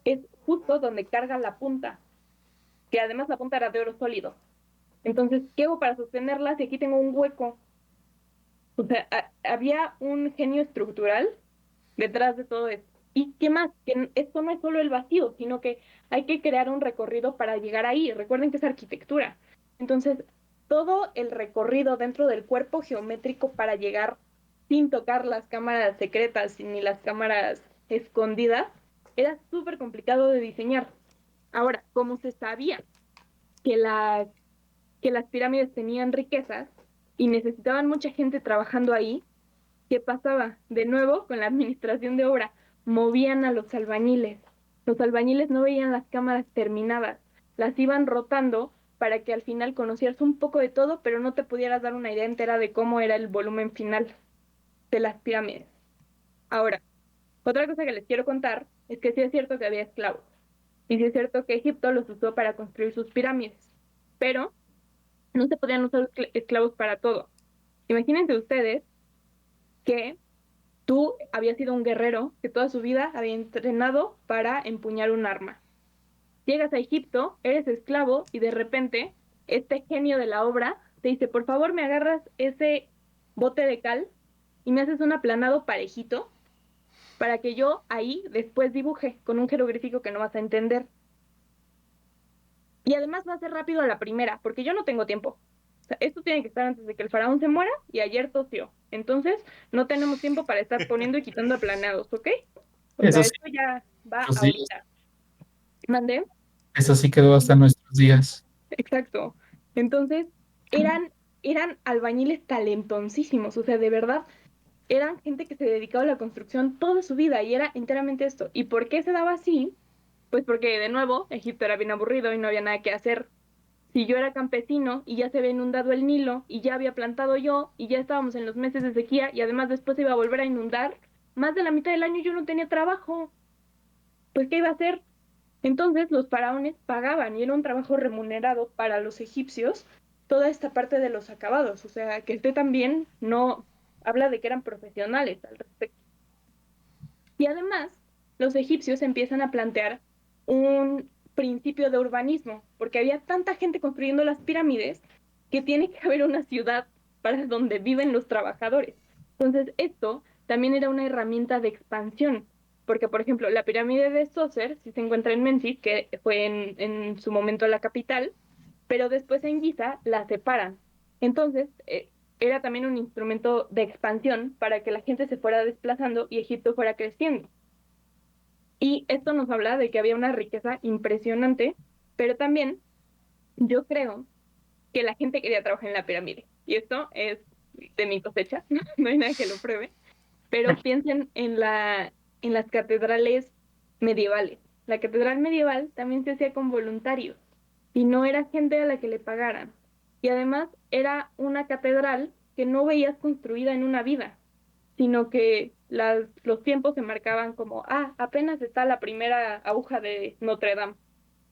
es justo donde carga la punta, que además la punta era de oro sólido. Entonces, ¿qué hago para sostenerla si aquí tengo un hueco? O sea, había un genio estructural detrás de todo esto. ¿Y qué más? Que esto no es solo el vacío, sino que hay que crear un recorrido para llegar ahí. Recuerden que es arquitectura. Entonces, todo el recorrido dentro del cuerpo geométrico para llegar sin tocar las cámaras secretas ni las cámaras escondidas era súper complicado de diseñar. Ahora, como se sabía que, que las pirámides tenían riquezas y necesitaban mucha gente trabajando ahí, ¿qué pasaba? De nuevo, con la administración de obra, movían a los albañiles. Los albañiles no veían las cámaras terminadas, las iban rotando para que al final conocieras un poco de todo, pero no te pudieras dar una idea entera de cómo era el volumen final de las pirámides. Ahora, otra cosa que les quiero contar es que sí es cierto que había esclavos, y sí es cierto que Egipto los usó para construir sus pirámides, pero no se podían usar esclavos para todo. Imagínense ustedes que tú habías sido un guerrero que toda su vida había entrenado para empuñar un arma. Llegas a Egipto, eres esclavo y de repente este genio de la obra te dice, por favor me agarras ese bote de cal y me haces un aplanado parejito para que yo ahí después dibuje con un jeroglífico que no vas a entender. Y además va a ser rápido a la primera, porque yo no tengo tiempo. O sea, esto tiene que estar antes de que el faraón se muera y ayer tosió. Entonces, no tenemos tiempo para estar poniendo y quitando aplanados, ¿ok? O sea, Eso sí, esto ya va nuestros días. ahorita. ¿Mandé? Eso sí quedó hasta nuestros días. Exacto. Entonces, eran, eran albañiles talentoncísimos, o sea, de verdad, eran gente que se dedicaba a la construcción toda su vida y era enteramente esto. ¿Y por qué se daba así? Pues porque, de nuevo, Egipto era bien aburrido y no había nada que hacer. Si yo era campesino y ya se había inundado el Nilo y ya había plantado yo y ya estábamos en los meses de sequía y además después se iba a volver a inundar, más de la mitad del año yo no tenía trabajo. Pues, ¿qué iba a hacer? Entonces los faraones pagaban y era un trabajo remunerado para los egipcios toda esta parte de los acabados. O sea, que este también no habla de que eran profesionales al respecto. Y además, los egipcios empiezan a plantear un principio de urbanismo, porque había tanta gente construyendo las pirámides que tiene que haber una ciudad para donde viven los trabajadores. Entonces, esto también era una herramienta de expansión, porque, por ejemplo, la pirámide de Sócer, si se encuentra en Menfis, que fue en su momento la capital, pero después en Giza la separan. Entonces, era también un instrumento de expansión para que la gente se fuera desplazando y Egipto fuera creciendo. Y esto nos habla de que había una riqueza impresionante, pero también yo creo que la gente quería trabajar en la pirámide. Y esto es de mi cosecha, no hay nada que lo pruebe, pero piensen en las catedrales medievales. La catedral medieval también se hacía con voluntarios y no era gente a la que le pagaran. Y además era una catedral que no veías construida en una vida, sino que los tiempos se marcaban como, apenas está la primera aguja de Notre Dame.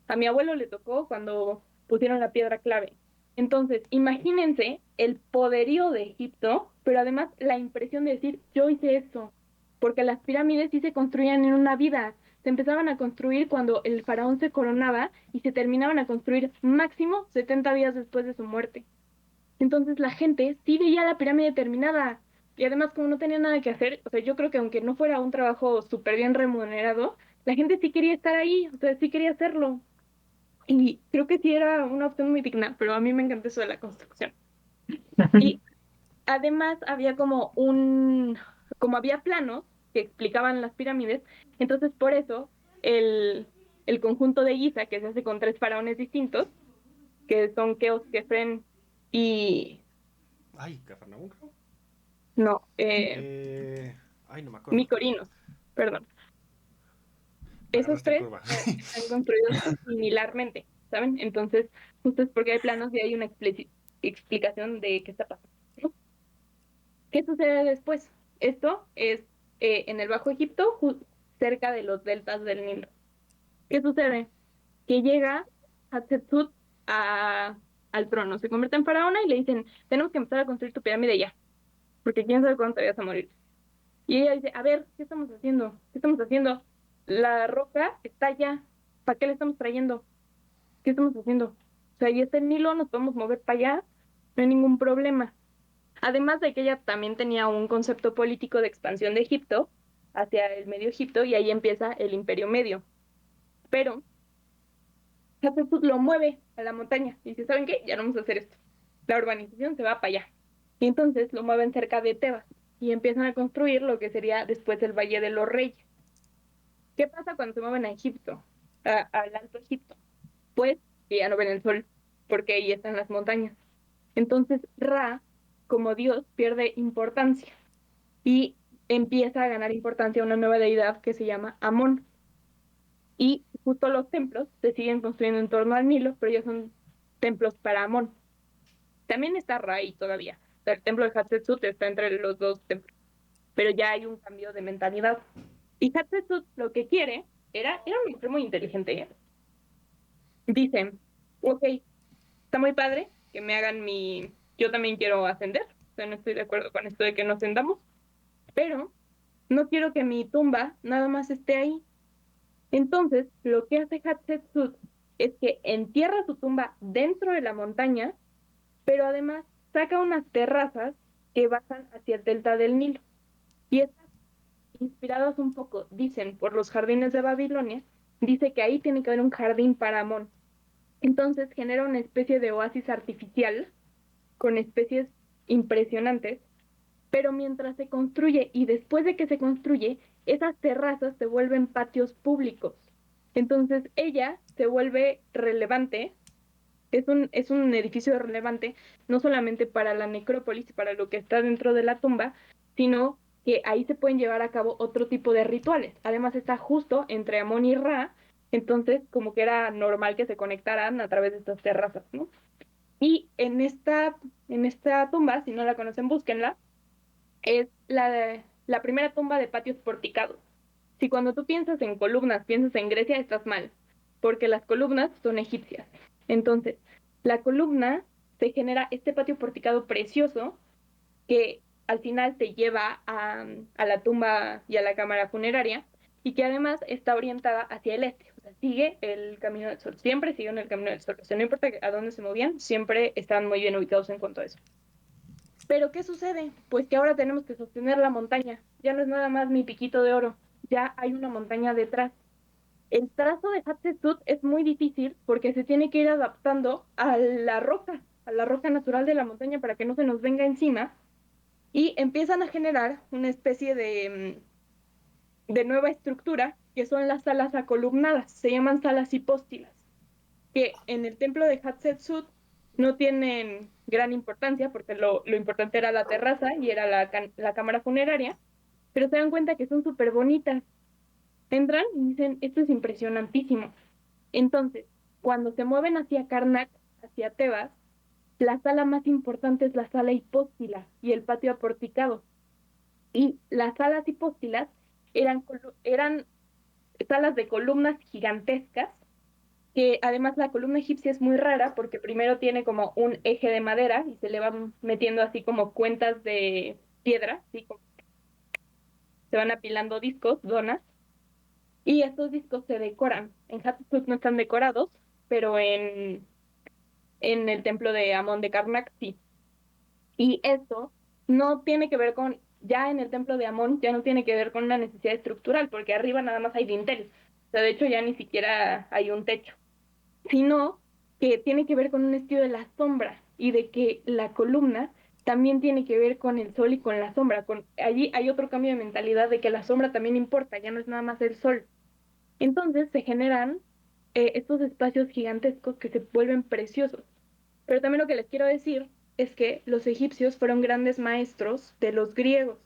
A mi abuelo le tocó cuando pusieron la piedra clave. Entonces, imagínense el poderío de Egipto, pero además la impresión de decir, yo hice eso, porque las pirámides sí se construían en una vida. Se empezaban a construir cuando el faraón se coronaba y se terminaban a construir máximo 70 días después de su muerte. Entonces la gente sí veía la pirámide terminada. Y además, como no tenía nada que hacer, o sea, yo creo que aunque no fuera un trabajo súper bien remunerado, la gente sí quería estar ahí, o sea, sí quería hacerlo. Y creo que sí era una opción muy digna, pero a mí me encanta eso de la construcción. Y además había como había planos que explicaban las pirámides, entonces por eso el conjunto de Giza, que se hace con tres faraones distintos, que son Keops, Kefren y Ay, Cafarnaúm, creo. no, Ay, no me acuerdo. Micorinos, perdón. Me Esos agarraste en tres curva. están construidos similarmente, ¿saben? Entonces, justo es porque hay planos y hay una explicación de qué está pasando, ¿no? ¿Qué sucede después? Esto es en el Bajo Egipto, cerca de los deltas del Nilo. ¿Qué sucede? Que llega Hatshepsut al trono, se convierte en faraona y le dicen, tenemos que empezar a construir tu pirámide ya, porque quién sabe cuándo te vayas a morir. Y ella dice, a ver, ¿qué estamos haciendo? ¿Qué estamos haciendo? La roca está allá, ¿para qué le estamos trayendo? ¿Qué estamos haciendo? O sea, ahí está el Nilo, nos podemos mover para allá, no hay ningún problema. Además de que ella también tenía un concepto político de expansión de Egipto hacia el Medio Egipto y ahí empieza el Imperio Medio. Pero Hatshepsut lo mueve a la montaña y dice, ¿saben qué? Ya no vamos a hacer esto. La urbanización se va para allá. Y entonces lo mueven cerca de Tebas y empiezan a construir lo que sería después el Valle de los Reyes. ¿Qué pasa cuando se mueven a Egipto, al Alto Egipto? Pues que ya no ven el sol, porque ahí están las montañas. Entonces Ra, como dios, pierde importancia y empieza a ganar importancia una nueva deidad que se llama Amón. Y justo los templos se siguen construyendo en torno al Nilo, pero ellos son templos para Amón. También está Ra ahí todavía. O sea, el templo de Hatshepsut está entre los dos templos, pero ya hay un cambio de mentalidad. Y Hatshepsut lo que quiere era una mujer muy inteligente, ¿eh? Dice, ok, está muy padre que me hagan mi... Yo también quiero ascender, o sea, no estoy de acuerdo con esto de que nos ascendamos, pero no quiero que mi tumba nada más esté ahí. Entonces, lo que hace Hatshepsut es que entierra su tumba dentro de la montaña, pero además saca unas terrazas que bajan hacia el delta del Nilo. Y estas, inspiradas un poco, dicen, por los jardines de Babilonia, dice que ahí tiene que haber un jardín para Amón. Entonces genera una especie de oasis artificial con especies impresionantes, pero mientras se construye y después de que se construye, esas terrazas se vuelven patios públicos. Entonces ella se vuelve relevante, es un edificio relevante, no solamente para la necrópolis, para lo que está dentro de la tumba, sino que ahí se pueden llevar a cabo otro tipo de rituales. Además está justo entre Amón y Ra, entonces como que era normal que se conectaran a través de estas terrazas, ¿no? Y en esta tumba, si no la conocen, búsquenla, es la primera tumba de patios porticados. Si cuando tú piensas en columnas, piensas en Grecia, estás mal, porque las columnas son egipcias. Entonces, la columna se genera este patio porticado precioso que al final te lleva a la tumba y a la cámara funeraria y que además está orientada hacia el este. O sea, sigue el camino del sol. Siempre siguen el camino del sol. O sea, no importa a dónde se movían, siempre están muy bien ubicados en cuanto a eso. Pero ¿qué sucede? Pues que ahora tenemos que sostener la montaña. Ya no es nada más mi piquito de oro. Ya hay una montaña detrás. El trazo de Hatshepsut es muy difícil porque se tiene que ir adaptando a la roca natural de la montaña para que no se nos venga encima y empiezan a generar una especie de nueva estructura que son las salas acolumnadas, se llaman salas hipóstilas, que en el templo de Hatshepsut no tienen gran importancia porque lo importante era la terraza y era la cámara funeraria, pero se dan cuenta que son súper bonitas. Entran y dicen, esto es impresionantísimo. Entonces, cuando se mueven hacia Karnak, hacia Tebas, la sala más importante es la sala hipóstila y el patio aporticado. Y las salas hipóstilas eran salas de columnas gigantescas, que además la columna egipcia es muy rara porque primero tiene como un eje de madera y se le van metiendo así como cuentas de piedra, ¿sí? Se van apilando discos, donas, y estos discos se decoran. En Hatshepsut no están decorados, pero en el templo de Amón de Karnak sí. Y esto no tiene que ver con, ya en el templo de Amón, ya no tiene que ver con una necesidad estructural, porque arriba nada más hay dintel. O sea, de hecho ya ni siquiera hay un techo, sino que tiene que ver con un estilo de la sombra y de que la columna también tiene que ver con el sol y con la sombra. Allí hay otro cambio de mentalidad de que la sombra también importa, ya no es nada más el sol. Entonces se generan estos espacios gigantescos que se vuelven preciosos. Pero también lo que les quiero decir es que los egipcios fueron grandes maestros de los griegos.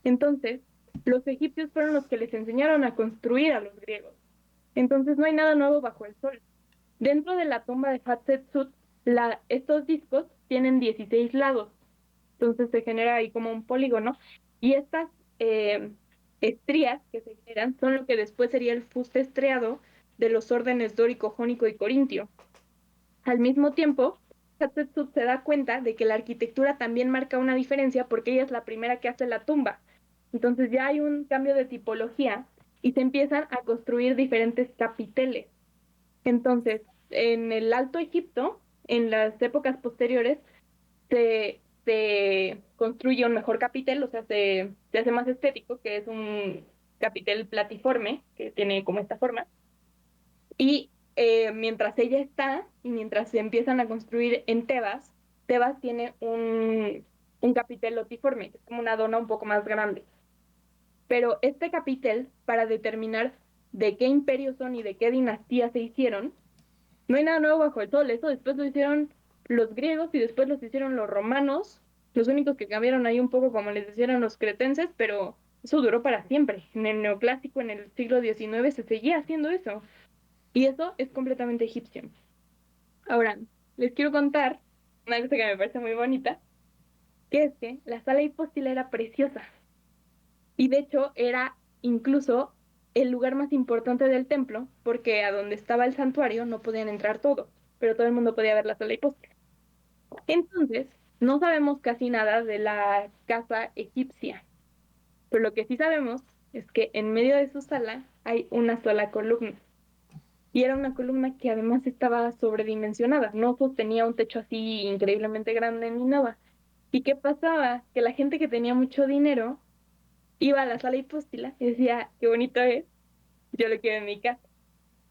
Entonces, los egipcios fueron los que les enseñaron a construir a los griegos. Entonces, no hay nada nuevo bajo el sol. Dentro de la tumba de Hatshepsut, estos discos tienen 16 lados. Entonces se genera ahí como un polígono. Y estas estrías que se generan son lo que después sería el fuste estriado de los órdenes dórico, jónico y corintio. Al mismo tiempo, Hatshepsut se da cuenta de que la arquitectura también marca una diferencia porque ella es la primera que hace la tumba. Entonces ya hay un cambio de tipología y se empiezan a construir diferentes capiteles. Entonces, en el Alto Egipto, en las épocas posteriores, se construye un mejor capitel, o sea, se hace más estético, que es un capitel platiforme, que tiene como esta forma. Y mientras ella está y mientras se empiezan a construir en Tebas, Tebas tiene un capitel lotiforme, que es como una dona un poco más grande. Pero este capitel, para determinar de qué imperios son y de qué dinastías se hicieron, no hay nada nuevo bajo el sol. Eso después lo hicieron los griegos y después los hicieron los romanos. Los únicos que cambiaron ahí un poco, como les decían los cretenses, pero eso duró para siempre. En el neoclásico, en el siglo XIX, se seguía haciendo eso. Y eso es completamente egipcio. Ahora, les quiero contar una cosa que me parece muy bonita, que es que la sala hipóstila era preciosa. Y de hecho era incluso el lugar más importante del templo, porque a donde estaba el santuario no podían entrar todos, pero todo el mundo podía ver la sala hipóstila. Entonces, no sabemos casi nada de la casa egipcia, pero lo que sí sabemos es que en medio de su sala hay una sola columna. Y era una columna que además estaba sobredimensionada, no sostenía un techo así increíblemente grande ni nada. ¿Y qué pasaba? Que la gente que tenía mucho dinero iba a la sala hipóstila y decía, qué bonito es, yo lo quiero en mi casa.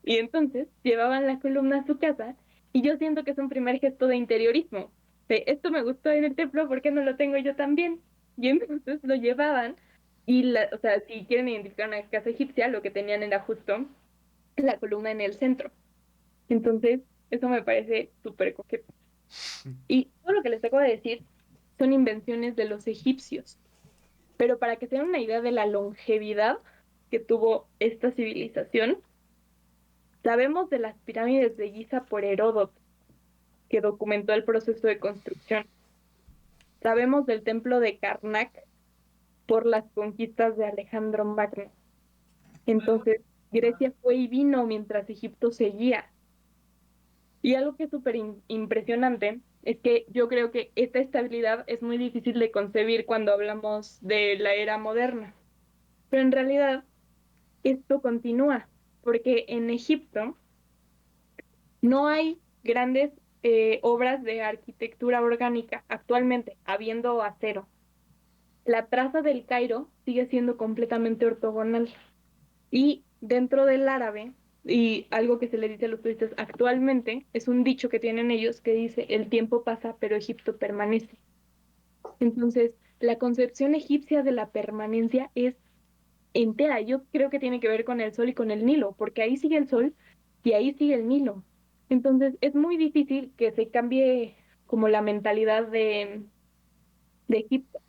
Y entonces llevaban la columna a su casa y yo siento que es un primer gesto de interiorismo. De esto me gustó en el templo, ¿por qué no lo tengo yo también? Y entonces lo llevaban y, o sea, si quieren identificar una casa egipcia, lo que tenían era justo la columna en el centro. Entonces, eso me parece súper coqueto. Y todo lo que les acabo de decir son invenciones de los egipcios. Pero para que se den una idea de la longevidad que tuvo esta civilización, sabemos de las pirámides de Giza por Heródoto, que documentó el proceso de construcción. Sabemos del templo de Karnak por las conquistas de Alejandro Magno. Entonces, Grecia fue y vino mientras Egipto seguía. Y algo que es súper impresionante es que yo creo que esta estabilidad es muy difícil de concebir cuando hablamos de la era moderna. Pero en realidad esto continúa, porque en Egipto no hay grandes obras de arquitectura orgánica actualmente, habiendo acero. La traza del Cairo sigue siendo completamente ortogonal. Y dentro del árabe, y algo que se le dice a los turistas actualmente, es un dicho que tienen ellos que dice, el tiempo pasa, pero Egipto permanece. Entonces, la concepción egipcia de la permanencia es entera. Yo creo que tiene que ver con el sol y con el Nilo, porque ahí sigue el sol y ahí sigue el Nilo. Entonces, es muy difícil que se cambie como la mentalidad de Egipto.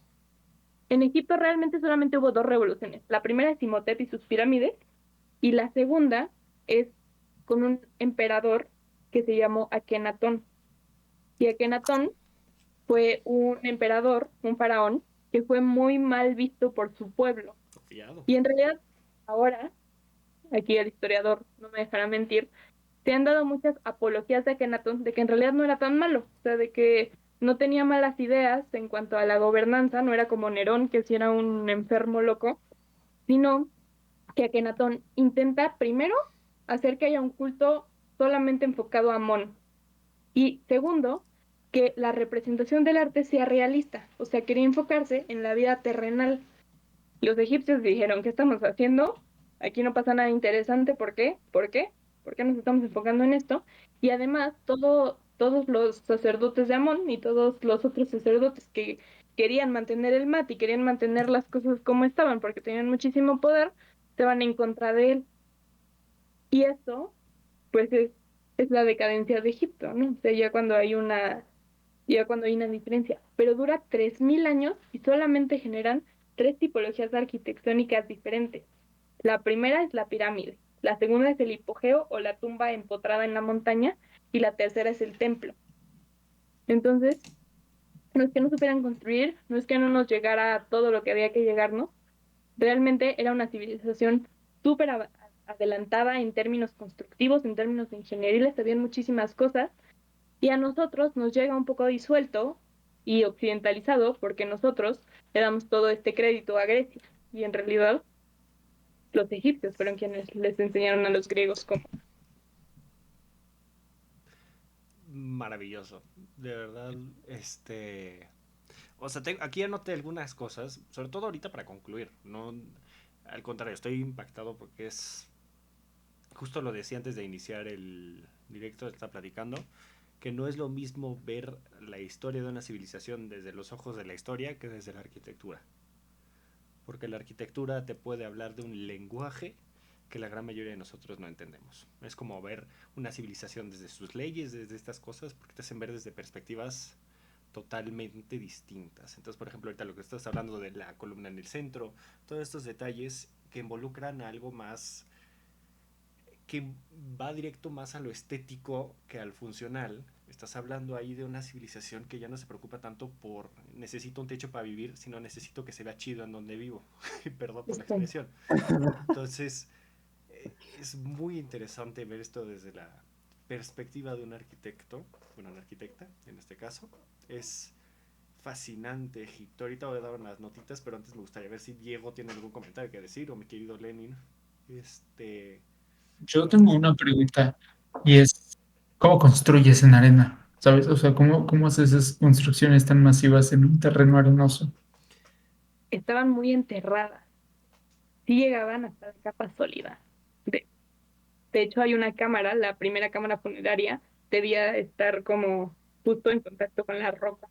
En Egipto realmente solamente hubo dos revoluciones. La primera es Imhotep y sus pirámides, y la segunda es con un emperador que se llamó Akenatón. Y Akenatón fue un emperador, un faraón, que fue muy mal visto por su pueblo. Copiado. Y en realidad, ahora, aquí el historiador no me dejará mentir, se han dado muchas apologías de Akenatón de que en realidad no era tan malo, o sea, de que no tenía malas ideas en cuanto a la gobernanza, no era como Nerón, que sí era un enfermo loco, sino que Akenatón intenta primero hacer que haya un culto solamente enfocado a Amón. Y segundo, que la representación del arte sea realista, o sea, quería enfocarse en la vida terrenal. Los egipcios dijeron, ¿qué estamos haciendo? Aquí no pasa nada interesante, ¿por qué? ¿Por qué? ¿Por qué nos estamos enfocando en esto? Y además, todos los sacerdotes de Amón y todos los otros sacerdotes que querían mantener el mat y querían mantener las cosas como estaban porque tenían muchísimo poder, se van en contra de él. Y eso, pues, es la decadencia de Egipto, ¿no? O sea, ya cuando hay una diferencia. Pero dura 3000 años y solamente generan tres tipologías arquitectónicas diferentes. La primera es la pirámide, la segunda es el hipogeo o la tumba empotrada en la montaña, y la tercera es el templo. Entonces, no es que no supieran construir, no es que no nos llegara todo lo que había que llegarnos, Realmente era una civilización súper adelantada en términos constructivos, en términos de ingeniería, sabían muchísimas cosas y a nosotros nos llega un poco disuelto y occidentalizado porque nosotros le damos todo este crédito a Grecia y en realidad los egipcios fueron quienes les enseñaron a los griegos cómo. Maravilloso. De verdad, o sea, aquí anoté algunas cosas, sobre todo ahorita para concluir. No, al contrario, estoy impactado porque es justo lo decía antes de iniciar el directo, está platicando, que no es lo mismo ver la historia de una civilización desde los ojos de la historia que desde la arquitectura. Porque la arquitectura te puede hablar de un lenguaje que la gran mayoría de nosotros no entendemos. Es como ver una civilización desde sus leyes, desde estas cosas, porque te hacen ver desde perspectivas totalmente distintas. Entonces, por ejemplo, ahorita lo que estás hablando de la columna en el centro, todos estos detalles que involucran a algo más, que va directo más a lo estético que al funcional. Estás hablando ahí de una civilización que ya no se preocupa tanto por necesito un techo para vivir, sino necesito que se vea chido en donde vivo. Perdón por la Este, expresión. Entonces, es muy interesante ver esto desde la perspectiva de un arquitecto, bueno, una arquitecta en este caso. Es fascinante Egipto. Ahorita voy a dar unas notitas, pero antes me gustaría ver si Diego tiene algún comentario que decir o mi querido Lenin. Este, Yo tengo una pregunta y es, ¿cómo construyes en arena? ¿Sabes? O sea, ¿cómo haces esas construcciones tan masivas en un terreno arenoso? estaban muy enterradas, sí llegaban hasta la capa sólida. De, de hecho, hay una cámara, la primera cámara funeraria, debía estar como justo en contacto con la roca.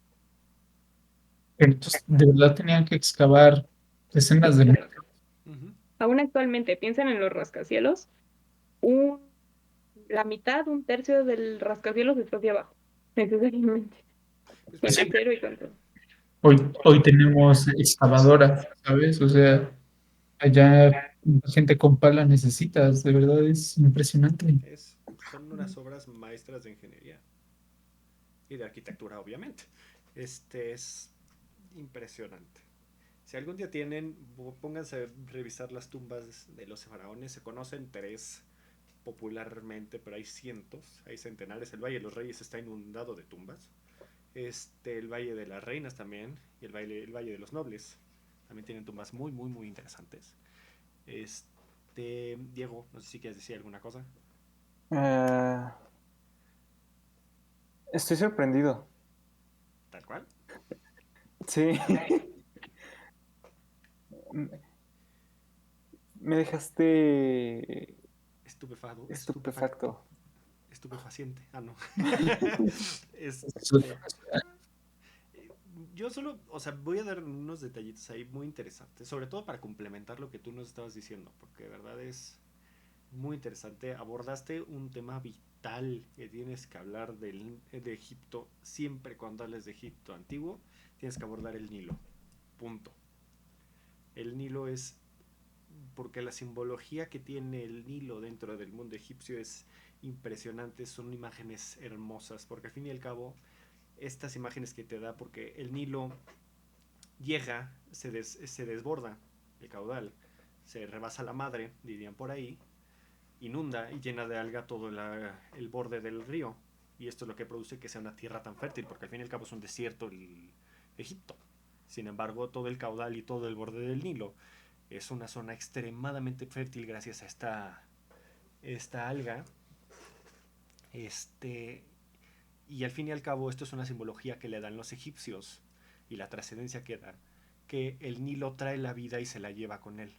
Entonces, de verdad tenían que excavar decenas de metros. uh-huh. Aún actualmente, piensen en los rascacielos, un, la mitad, un tercio del rascacielos está hacia abajo, necesariamente, Pues con Sí, acero y con todo. hoy tenemos excavadoras, ¿sabes? O sea, allá la gente con pala necesitas, de verdad es impresionante. son unas obras maestras de ingeniería y de arquitectura, obviamente. Es impresionante. Si algún día tienen, pónganse a revisar las tumbas de los faraones. Se conocen tres popularmente, pero hay cientos, hay centenares. El Valle de los Reyes está inundado de tumbas. El Valle de las Reinas también, y el Valle de los Nobles. También tienen tumbas muy, muy, muy interesantes. Diego, no sé si quieres decir alguna cosa. Eh, Estoy sorprendido. Tal cual. Sí, me dejaste Estupefado, estupefacto. estupefaciente. Ah, no. Eso- este, yo solo, o sea, voy a dar unos detallitos ahí muy interesantes, sobre todo para complementar lo que tú nos estabas diciendo, porque de verdad es muy interesante. Abordaste un tema vital que tienes que hablar de Egipto. Siempre cuando hables de Egipto antiguo, tienes que abordar el Nilo. Punto. El Nilo es porque la simbología que tiene el Nilo dentro del mundo egipcio es impresionante, son imágenes hermosas, porque al fin y al cabo, estas imágenes que te da, porque el Nilo llega, se desborda el caudal, se rebasa la madre, dirían por ahí, inunda y llena de alga todo el borde del río. Y esto es lo que produce que sea una tierra tan fértil, porque al fin y al cabo es un desierto el Egipto. Sin embargo, todo el caudal y todo el borde del Nilo es una zona extremadamente fértil gracias a esta alga. Este, y al fin y al cabo, esto es una simbología que le dan los egipcios y la trascendencia que da, que el Nilo trae la vida y se la lleva con él.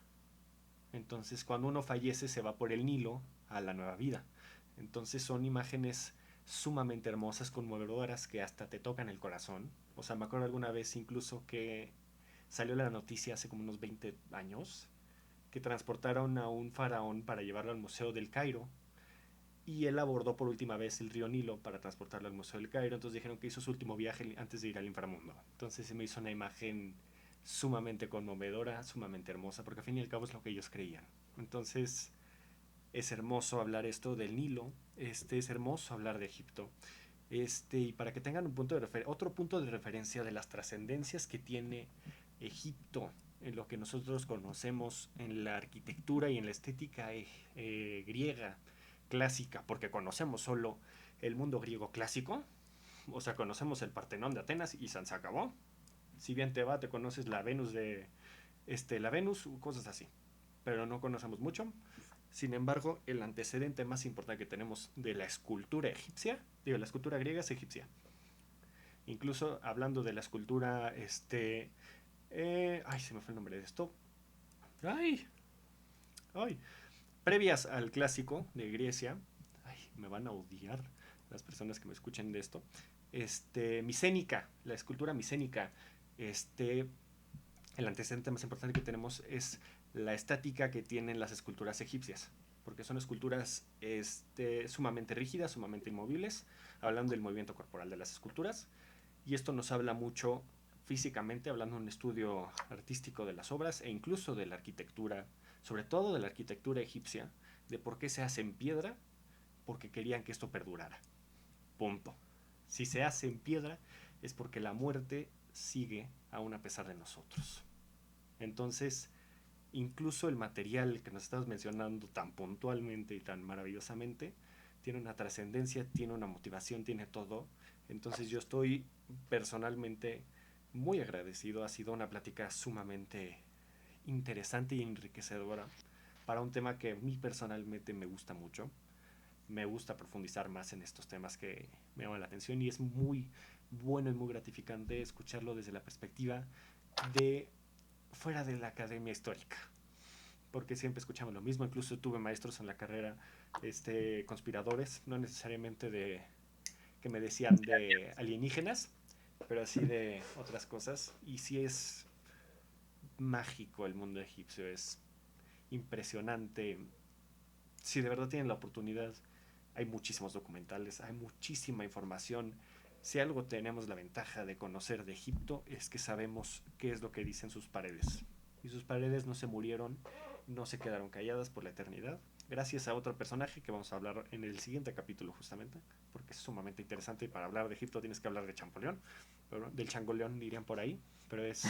Entonces, cuando uno fallece, se va por el Nilo a la nueva vida. Entonces, son imágenes sumamente hermosas, conmovedoras, que hasta te tocan el corazón. O sea, me acuerdo alguna vez incluso que salió la noticia hace como unos 20 años que transportaron a un faraón para llevarlo al Museo del Cairo y él abordó por última vez el río Nilo para transportarlo al Museo del Cairo. Entonces dijeron que hizo su último viaje antes de ir al inframundo. Entonces se me hizo una imagen sumamente conmovedora, sumamente hermosa, porque al fin y al cabo es lo que ellos creían. Entonces es hermoso hablar esto del Nilo, es hermoso hablar de Egipto. Y para que tengan un punto de otro punto de referencia de las trascendencias que tiene Egipto en lo que nosotros conocemos en la arquitectura y en la estética griega clásica, porque conocemos solo el mundo griego clásico, o sea, conocemos el Partenón de Atenas y se acabó. Si bien te va, te conoces la Venus la Venus, cosas así, pero no conocemos mucho. Sin embargo, el antecedente más importante que tenemos de la escultura egipcia, digo, la escultura griega es egipcia. Incluso hablando de la escultura, ay, se me fue el nombre de esto. Ay, ay. Previas al clásico de Grecia, ay, me van a odiar las personas que me escuchen de esto. Micénica, la escultura micénica, el antecedente más importante que tenemos es la estática que tienen las esculturas egipcias, porque son esculturas sumamente rígidas, sumamente inmovibles, hablando del movimiento corporal de las esculturas, y esto nos habla mucho físicamente, hablando de un estudio artístico de las obras e incluso de la arquitectura, sobre todo de la arquitectura egipcia, de por qué se hace en piedra, porque querían que esto perdurara. Punto. Si se hace en piedra es porque la muerte sigue aún a pesar de nosotros. Entonces, incluso el material que nos estás mencionando tan puntualmente y tan maravillosamente tiene una trascendencia, tiene una motivación, tiene todo. Entonces yo estoy personalmente muy agradecido. Ha sido una plática sumamente interesante y enriquecedora para un tema que a mí personalmente me gusta mucho. Me gusta profundizar más en estos temas que me llaman la atención y es muy bueno y muy gratificante escucharlo desde la perspectiva de fuera de la academia histórica, porque siempre escuchamos lo mismo. Incluso tuve maestros en la carrera, conspiradores, no necesariamente de que me decían de alienígenas, pero así de otras cosas. Y sí es mágico el mundo egipcio, es impresionante. Si de verdad tienen la oportunidad, hay muchísimos documentales, hay muchísima información. Si algo tenemos la ventaja de conocer de Egipto es que sabemos qué es lo que dicen sus paredes. Y sus paredes no se murieron, no se quedaron calladas por la eternidad. Gracias a otro personaje que vamos a hablar en el siguiente capítulo justamente, porque es sumamente interesante y para hablar de Egipto tienes que hablar de Champollion, del Changoleón dirían por ahí, pero es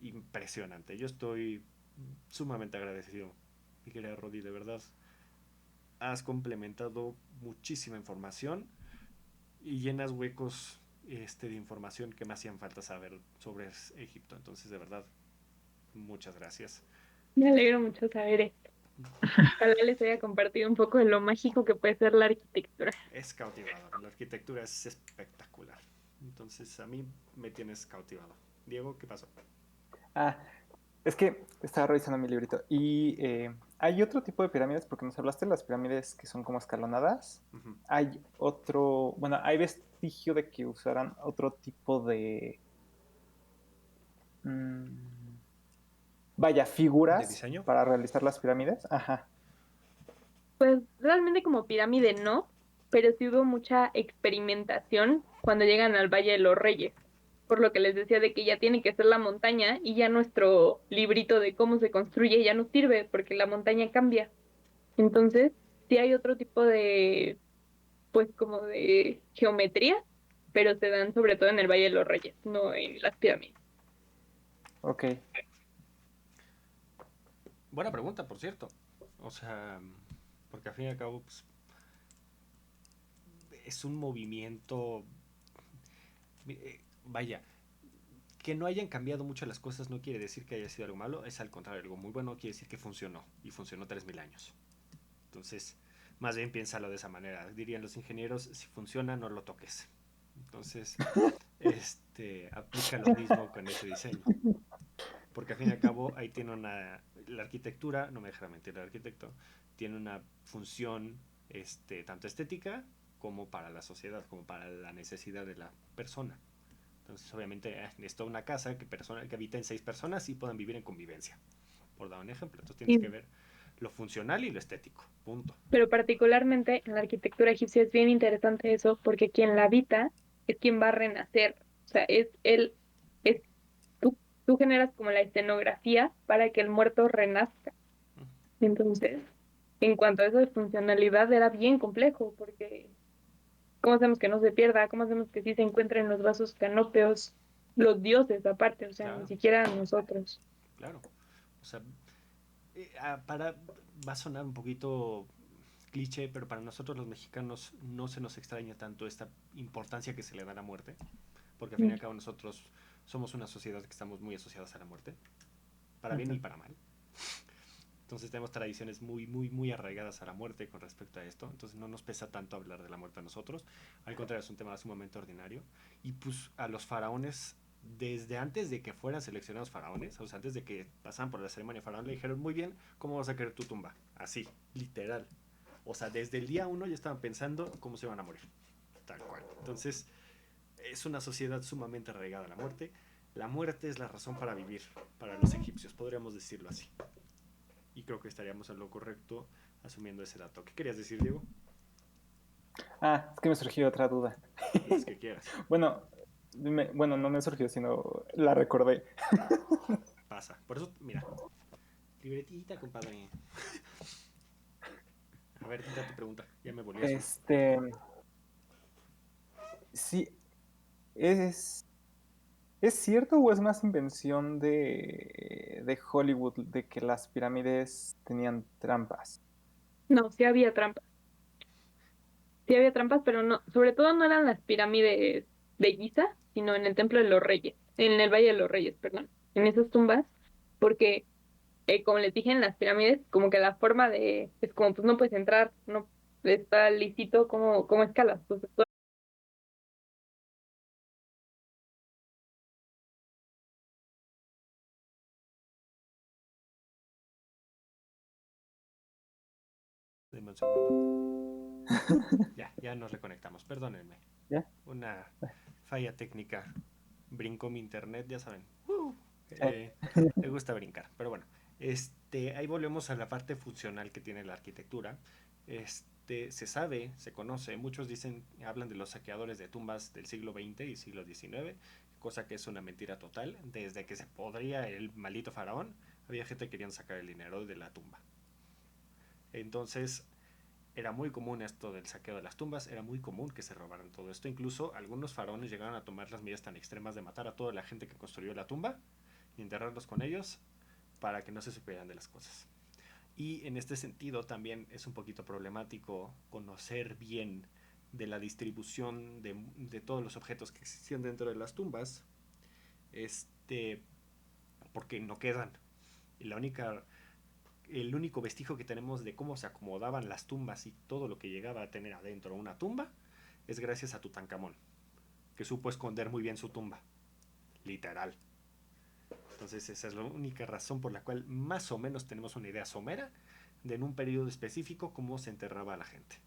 impresionante. Yo estoy sumamente agradecido, mi querida Rodi, de verdad. Has complementado muchísima información y llenas huecos de información que me hacían falta saber sobre Egipto. Entonces, de verdad, muchas gracias. Me alegro mucho saber esto. Ojalá les haya compartido un poco de lo mágico que puede ser la arquitectura. Es cautivador, la arquitectura es espectacular. Entonces, a mí me tienes cautivado. Diego, ¿qué pasó? Ah, es que estaba revisando mi librito y hay otro tipo de pirámides, porque nos hablaste de las pirámides que son como escalonadas. Ujú. Hay otro, bueno, hay vestigio de que usaran otro tipo de, mm, vaya, ¿De figuras diseño? para realizar las pirámides. Ajá. Pues realmente como pirámide no, pero sí hubo mucha experimentación cuando llegan al Valle de los Reyes, por lo que les decía de que ya tiene que ser la montaña y ya nuestro librito de cómo se construye ya no sirve porque la montaña cambia. Entonces, sí hay otro tipo de, pues como de geometría, pero se dan sobre todo en el Valle de los Reyes, no en las pirámides. Ok. Buena pregunta, por cierto. O sea, porque al fin y al cabo, pues, es un movimiento. Vaya, que no hayan cambiado mucho las cosas no quiere decir que haya sido algo malo, es al contrario, algo muy bueno, quiere decir que funcionó, y funcionó 3000 años. Entonces, más bien piénsalo de esa manera. Dirían los ingenieros, si funciona, no lo toques. Entonces, aplica lo mismo con ese diseño. Porque al fin y al cabo, ahí tiene la arquitectura, no me dejará mentir el arquitecto, tiene una función tanto estética como para la sociedad, como para la necesidad de la persona. Entonces, obviamente, necesito una casa que habiten 6 personas y puedan vivir en convivencia. Por dar un ejemplo. Entonces, tienes que Sí. ver lo funcional y lo estético. Punto. Pero particularmente en la arquitectura egipcia es bien interesante eso, porque quien la habita es quien va a renacer. O sea, es él, es tú generas como la escenografía para que el muerto renazca. Entonces, en cuanto a eso de funcionalidad, era bien complejo, porque ¿cómo hacemos que no se pierda? ¿Cómo hacemos que sí se encuentren los vasos canópeos, los dioses aparte? O sea, ni Claro. siquiera nosotros. claro. O sea, va a sonar un poquito cliché, pero para nosotros los mexicanos no se nos extraña tanto esta importancia que se le da a la muerte, porque al fin y al cabo nosotros somos una sociedad que estamos muy asociados a la muerte, para bien y para mal. Entonces tenemos tradiciones muy, muy, muy arraigadas a la muerte con respecto a esto. Entonces no nos pesa tanto hablar de la muerte a nosotros. Al contrario, es un tema sumamente ordinario. Y pues a los faraones, desde antes de que fueran seleccionados faraones, o sea, antes de que pasaran por la ceremonia faraón, le dijeron, muy bien, ¿cómo vas a querer tu tumba? Así, literal. O sea, desde el día uno ya estaban pensando cómo se van a morir. Tal cual. Entonces, es una sociedad sumamente arraigada a la muerte. La muerte es la razón para vivir, para los egipcios, podríamos decirlo así. Y creo que estaríamos en lo correcto asumiendo ese dato. ¿Qué querías decir, Diego? Es que me surgió otra duda. Las que quieras. Bueno, bueno, no me surgió, sino la recordé. Pasa. Por eso, mira. Libretita, compadre. A ver, quita tu pregunta. Ya me volví azul. Sí, ¿es, ¿es cierto o es más invención de Hollywood de que las pirámides tenían trampas? No, sí había trampas. Sí había trampas, pero no, sobre todo no eran las pirámides de Giza, sino en el Templo de los Reyes, en el Valle de los Reyes, perdón, en esas tumbas, porque como les dije en las pirámides, como que la forma de, es como pues no puedes entrar, no está lisito como escalas, pues Deme un segundo. Ya nos reconectamos. Perdónenme. ¿Ya? Una falla técnica. Brincó mi internet, ya saben. Sí. Me gusta brincar. Pero bueno, ahí volvemos a la parte funcional que tiene la arquitectura. Se sabe, se conoce, muchos dicen, hablan de los saqueadores de tumbas del siglo XX y siglo XIX, cosa que es una mentira total. Desde que se podría el maldito faraón, había gente queriendo sacar el dinero de la tumba. Entonces, era muy común esto del saqueo de las tumbas, era muy común que se robaran todo esto. Incluso algunos faraones llegaron a tomar las medidas tan extremas de matar a toda la gente que construyó la tumba y enterrarlos con ellos para que no se supieran de las cosas. Y en este sentido también es un poquito problemático conocer bien de la distribución de todos los objetos que existían dentro de las tumbas, porque no quedan. Y el único vestigio que tenemos de cómo se acomodaban las tumbas y todo lo que llegaba a tener adentro una tumba es gracias a Tutankamón, que supo esconder muy bien su tumba, literal. Entonces esa es la única razón por la cual más o menos tenemos una idea somera de en un periodo específico cómo se enterraba a la gente.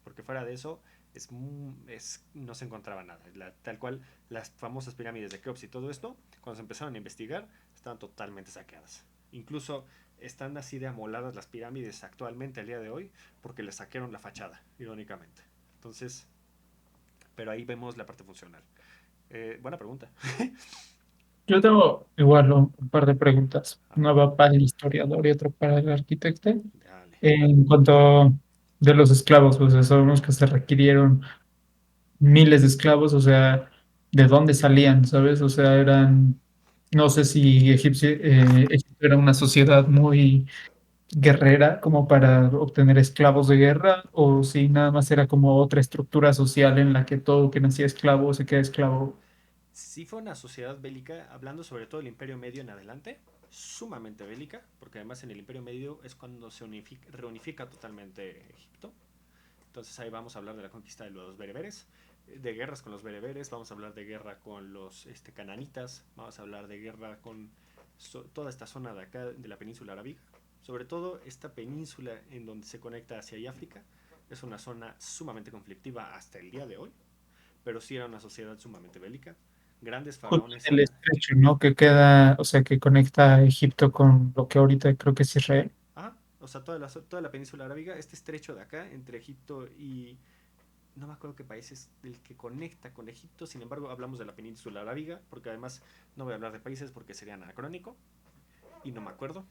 Porque fuera de eso no se encontraba nada. Tal cual las famosas pirámides de Keops y todo esto, cuando se empezaron a investigar, estaban totalmente saqueadas. Incluso están así de amoladas las pirámides actualmente al día de hoy porque les saquearon la fachada, irónicamente. Entonces, pero ahí vemos la parte funcional. Buena pregunta. Yo tengo igual un par de preguntas. A Una ver, va para el historiador y otra para el arquitecto. dale. En cuanto de los esclavos, pues sabemos que se requirieron miles de esclavos, o sea, ¿de dónde salían? ¿Sabes? O sea, no sé si Egipto era una sociedad muy guerrera como para obtener esclavos de guerra, o si nada más era como otra estructura social en la que todo que nacía esclavo se queda esclavo. Sí fue una sociedad bélica, hablando sobre todo del Imperio Medio en adelante, sumamente bélica, porque además en el Imperio Medio es cuando se reunifica totalmente Egipto. Entonces ahí vamos a hablar de la conquista de los bereberes, de guerras con los bereberes, vamos a hablar de guerra con los cananitas, vamos a hablar de guerra con toda esta zona de acá de la península arábiga. Sobre todo esta península en donde se conecta Asia y África es una zona sumamente conflictiva hasta el día de hoy, pero sí era una sociedad sumamente bélica. Grandes Justo faraones. en el estrecho, ¿no? Que queda, o sea, que conecta a Egipto con lo que ahorita creo que es Israel. Ajá, o sea, toda la península arábiga, este estrecho de acá, entre Egipto y no me acuerdo qué país es el que conecta con Egipto, sin embargo hablamos de la península arábiga, porque además no voy a hablar de países porque sería anacrónico y no me acuerdo,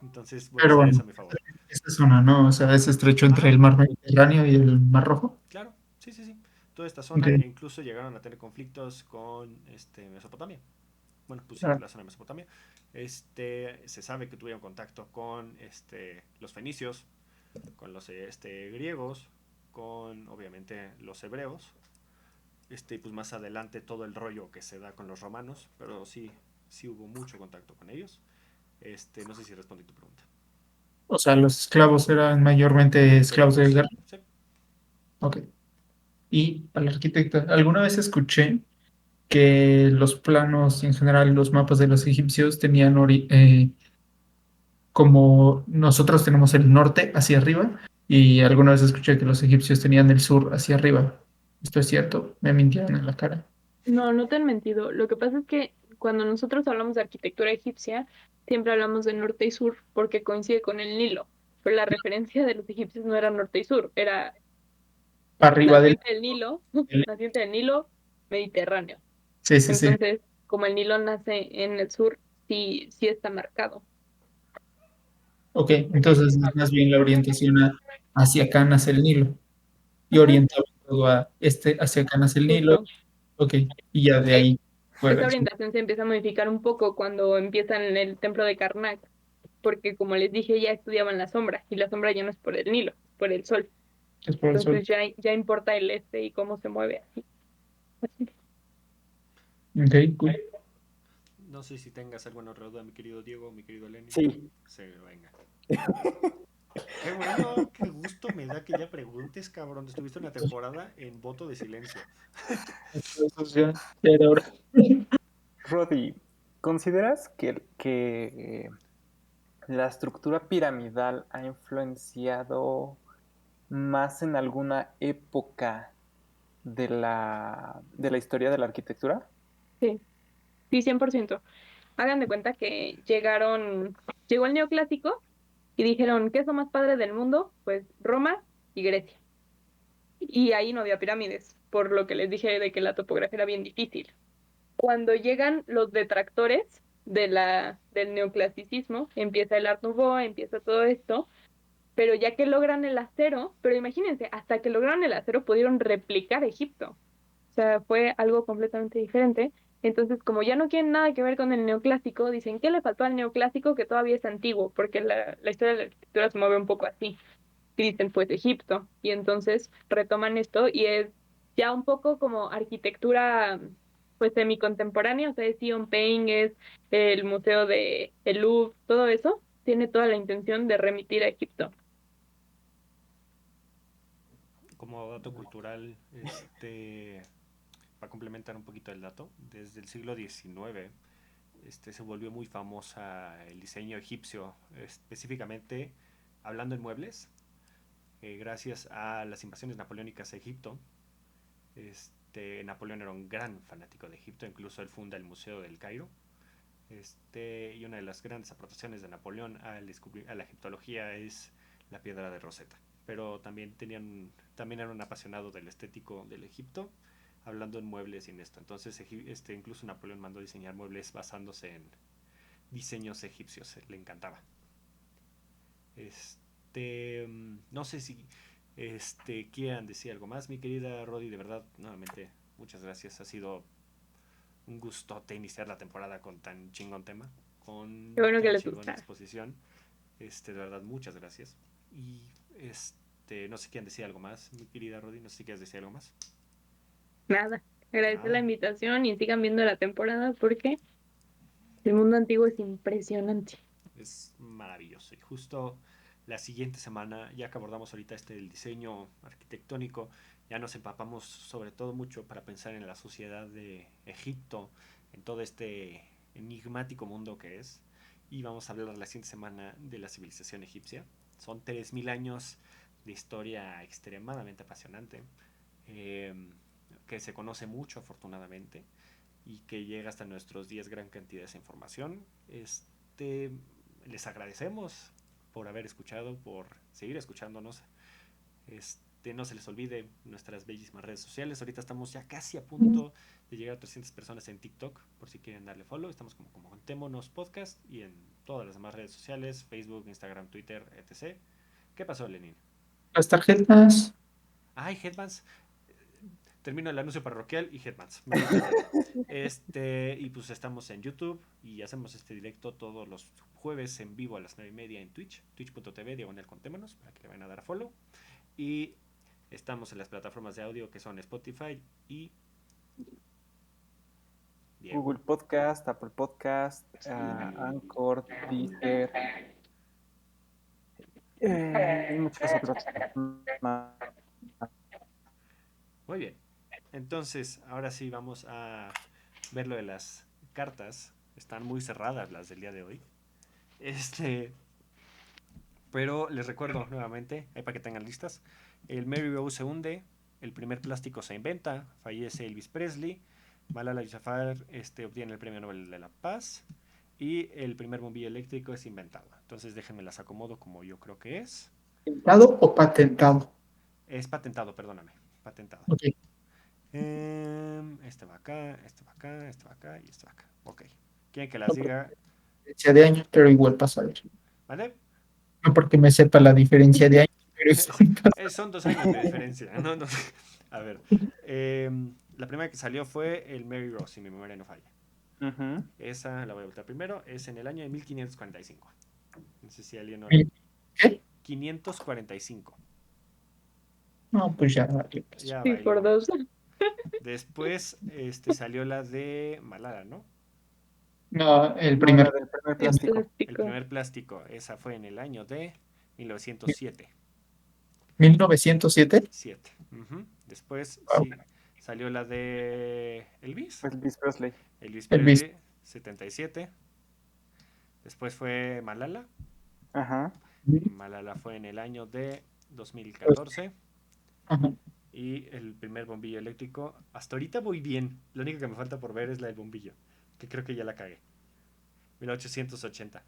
entonces voy a Pero usar eso bueno, a mi favor. esa zona, ¿no? O sea, ese estrecho entre Ajá, el mar Mediterráneo y el Mar Rojo. claro, sí. Toda esta zona Ok. e incluso llegaron a tener conflictos con Mesopotamia. bueno, pues sí, Claro. la zona de Mesopotamia. Se sabe que tuvieron contacto con los fenicios, con los griegos, con obviamente los hebreos. Pues más adelante todo el rollo que se da con los romanos, pero sí, sí hubo mucho contacto con ellos. No sé si respondí tu pregunta. O sea, los esclavos eran mayormente esclavos de guerra. Sí. Ok. Y al arquitecto, alguna vez escuché que los planos, en general, los mapas de los egipcios tenían como nosotros tenemos el norte hacia arriba, y alguna vez escuché que los egipcios tenían el sur hacia arriba. ¿Esto es cierto? Me mintieron en la cara. No, no te han mentido. Lo que pasa es que cuando nosotros hablamos de arquitectura egipcia, siempre hablamos de norte y sur porque coincide con el Nilo. Pero la referencia de los egipcios no era norte y sur, era Arriba del... naciente del Nilo, naciente del Nilo Mediterráneo. Sí, sí, sí. Entonces, como el Nilo nace en el sur, sí, sí está marcado. Ok, entonces es más bien la orientación hacia acá nace el Nilo y Ajá, orientado todo a hacia acá nace el Nilo. justo. Ok, y ya de E- ahí fuera Esa el sur. orientación se empieza a modificar un poco cuando empiezan en el templo de Karnak, porque como les dije, ya estudiaban la sombra, y la sombra ya no es por el Nilo, es por el sol. Es por el sur. Entonces ya importa el este y cómo se mueve así. Así. Ok, cool. No sé si tengas alguna otra duda, mi querido Diego, mi querido Lenin. Sí. Se venga. Qué bueno, qué gusto me da que ya preguntes, cabrón. Estuviste una temporada en voto de silencio. Entonces ya era hora. Rodi, ¿consideras que la estructura piramidal ha influenciado más en alguna época de la historia de la arquitectura? Sí, sí, 100%. Hagan de cuenta que llegó el neoclásico y dijeron, ¿qué es lo más padre del mundo? Pues Roma y Grecia. Y ahí no había pirámides, por lo que les dije de que la topografía era bien difícil. Cuando llegan los detractores del neoclasicismo, empieza el Art Nouveau, empieza todo esto, pero ya que logran el acero, pero imagínense, hasta que lograron el acero pudieron replicar Egipto. O sea, fue algo completamente diferente. Entonces, como ya no quieren nada que ver con el neoclásico, dicen, ¿qué le faltó al neoclásico que todavía es antiguo? Porque la historia de la arquitectura se mueve un poco así. Y dicen, pues Egipto. Y entonces retoman esto y es ya un poco como arquitectura, pues semicontemporánea, o sea, es Sion Payne, es el Museo de el Louvre, todo eso tiene toda la intención de remitir a Egipto. Como dato cultural, para complementar un poquito el dato, desde el siglo XIX se volvió muy famosa el diseño egipcio, específicamente hablando en muebles, gracias a las invasiones napoleónicas a Egipto. Napoleón era un gran fanático de Egipto, incluso él funda el Museo del Cairo. Y una de las grandes aportaciones de Napoleón a la egiptología es la piedra de Rosetta. Pero también era un apasionado del estético del Egipto, hablando en muebles y en esto. Entonces, incluso Napoleón mandó diseñar muebles basándose en diseños egipcios. Le encantaba. No sé si quieran decir algo más, mi querida Rodi. De verdad, nuevamente, muchas gracias. Ha sido un gustote iniciar la temporada con tan chingón tema, Qué con bueno que tan les chingón gustara. exposición. De verdad, muchas gracias. Y no sé si quieren decir algo más, mi querida Rodi. No sé si quieres decir algo más. Nada, agradecer la Nada. invitación y sigan viendo la temporada porque el mundo antiguo es impresionante. Es maravilloso. Y justo la siguiente semana, ya que abordamos ahorita el diseño arquitectónico, ya nos empapamos sobre todo mucho para pensar en la sociedad de Egipto, en todo este enigmático mundo que es. Y vamos a hablar la siguiente semana de la civilización egipcia. Son 3000 años de historia extremadamente apasionante, eh, que se conoce mucho afortunadamente y que llega hasta nuestros días gran cantidad de esa información. Les agradecemos por haber escuchado, por seguir escuchándonos. No se les olvide nuestras bellísimas redes sociales. Ahorita estamos ya casi a punto de llegar a 300 personas en TikTok, por si quieren darle follow. Estamos como Contémonos Podcast y en todas las demás redes sociales, Facebook, Instagram, Twitter, etc. ¿Qué pasó, Lenin? Las tarjetas. Ay, Headbands. termino el anuncio parroquial y Headmans. Y pues estamos en YouTube y hacemos este directo todos los jueves en vivo a las 9:30 en Twitch, twitch.tv/contémonos, para que le vayan a dar a follow. Y estamos en las plataformas de audio que son Spotify y Diego. Google Podcast, Apple Podcast, Anchor, Deezer, y muchas otras más. Muy bien. Entonces, ahora sí vamos a ver lo de las cartas. Están muy cerradas las del día de hoy. Pero les recuerdo nuevamente, ahí para que tengan listas. El Mary Rose se hunde, el primer plástico se inventa, fallece Elvis Presley, Malala Yousafzai obtiene el Premio Nobel de la Paz y el primer bombillo eléctrico es inventado. Entonces déjenme las acomodo como yo creo que es. ¿Patentado o patentado? Es patentado, perdóname. Patentado. Ok. Este va acá, este va acá, este va acá y este va acá. Ok. ¿Quieren que las diga? Diferencia de año, pero igual pasa a ver. ¿Vale? No porque me sepa la diferencia de año, pero eso pasa. Son 2 años de diferencia. No, no. A ver. La primera que salió fue el Mary Rose, si mi memoria no falla. Ujú. Esa la voy a voltear primero. Es en el año de 1545. No sé si alguien no. ¿Qué? 545. No, pues ya vale, pues. Ya Sí, por bailó. 2. Después salió la de Malala, ¿no? No, el No, primer. la del primer El plástico. El plástico. primer plástico. Esa fue en el año de 1907. 1907. 7. Después Wow. sí, salió la de Elvis. Elvis Presley. Elvis Elvis. Presley, 77. Después fue Malala. Ajá. Malala fue en el año de 2014. Ajá. Y el primer bombillo eléctrico. Hasta ahorita voy bien. Lo único que me falta por ver es la del bombillo. Que creo que ya la cagué. 1880.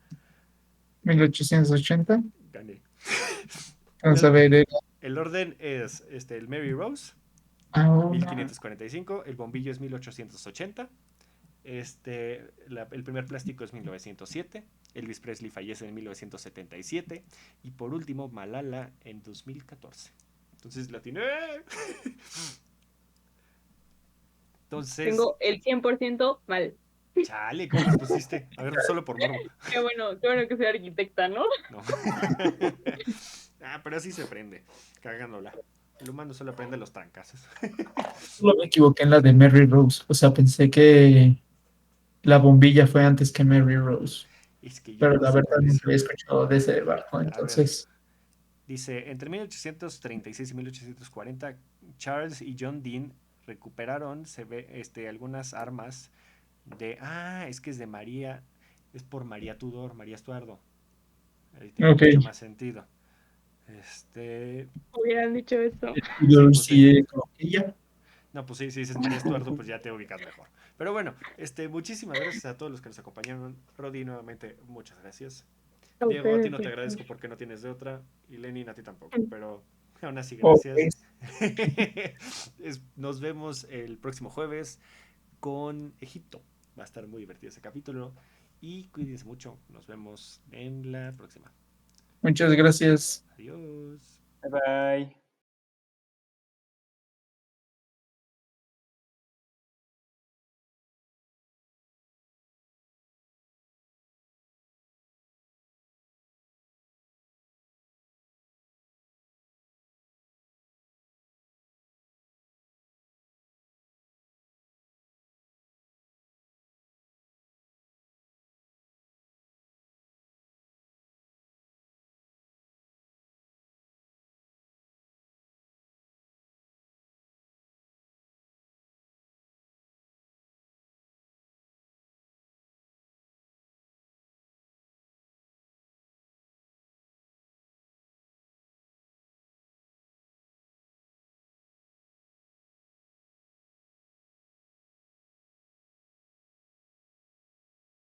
1880. Gané. Vamos a ver. El orden es el Mary Rose, Ah, 1545. El bombillo es 1880. El primer plástico es 1907. Elvis Presley fallece en 1977. Y por último, Malala en 2014. Entonces la tiene. Entonces, Tengo el 100% mal. chale, ¿cómo las pusiste? A ver, solo por morbo. Qué bueno que soy arquitecta, ¿no? No. Pero así se aprende, cagándola. El humano solo aprende los trancazos. solo me equivoqué en la de Mary Rose. O sea, pensé que la bombilla fue antes que Mary Rose. Es que yo Pero no la sé verdad cuál es. nunca había escuchado de ese barco. A ver, Entonces, dice, entre 1836 y 1840, Charles y John Dean recuperaron algunas armas de... es que es de María, es por María Tudor, María Estuardo. Ahí tiene ok. mucho más sentido. Hubieran dicho eso. Sí, pues sí. Sí, como que ya. No, pues sí, si dices María Estuardo, pues ya te ubicas mejor. Pero bueno, muchísimas gracias a todos los que nos acompañaron. Rodi, nuevamente, muchas gracias. Diego, a ti no te agradezco porque no tienes de otra. Y Lenin, a ti tampoco. Pero aún así, Ok. gracias. Nos vemos el próximo jueves con Egipto. Va a estar muy divertido ese capítulo. Y cuídense mucho. Nos vemos en la próxima. Muchas gracias. Adiós. Bye bye.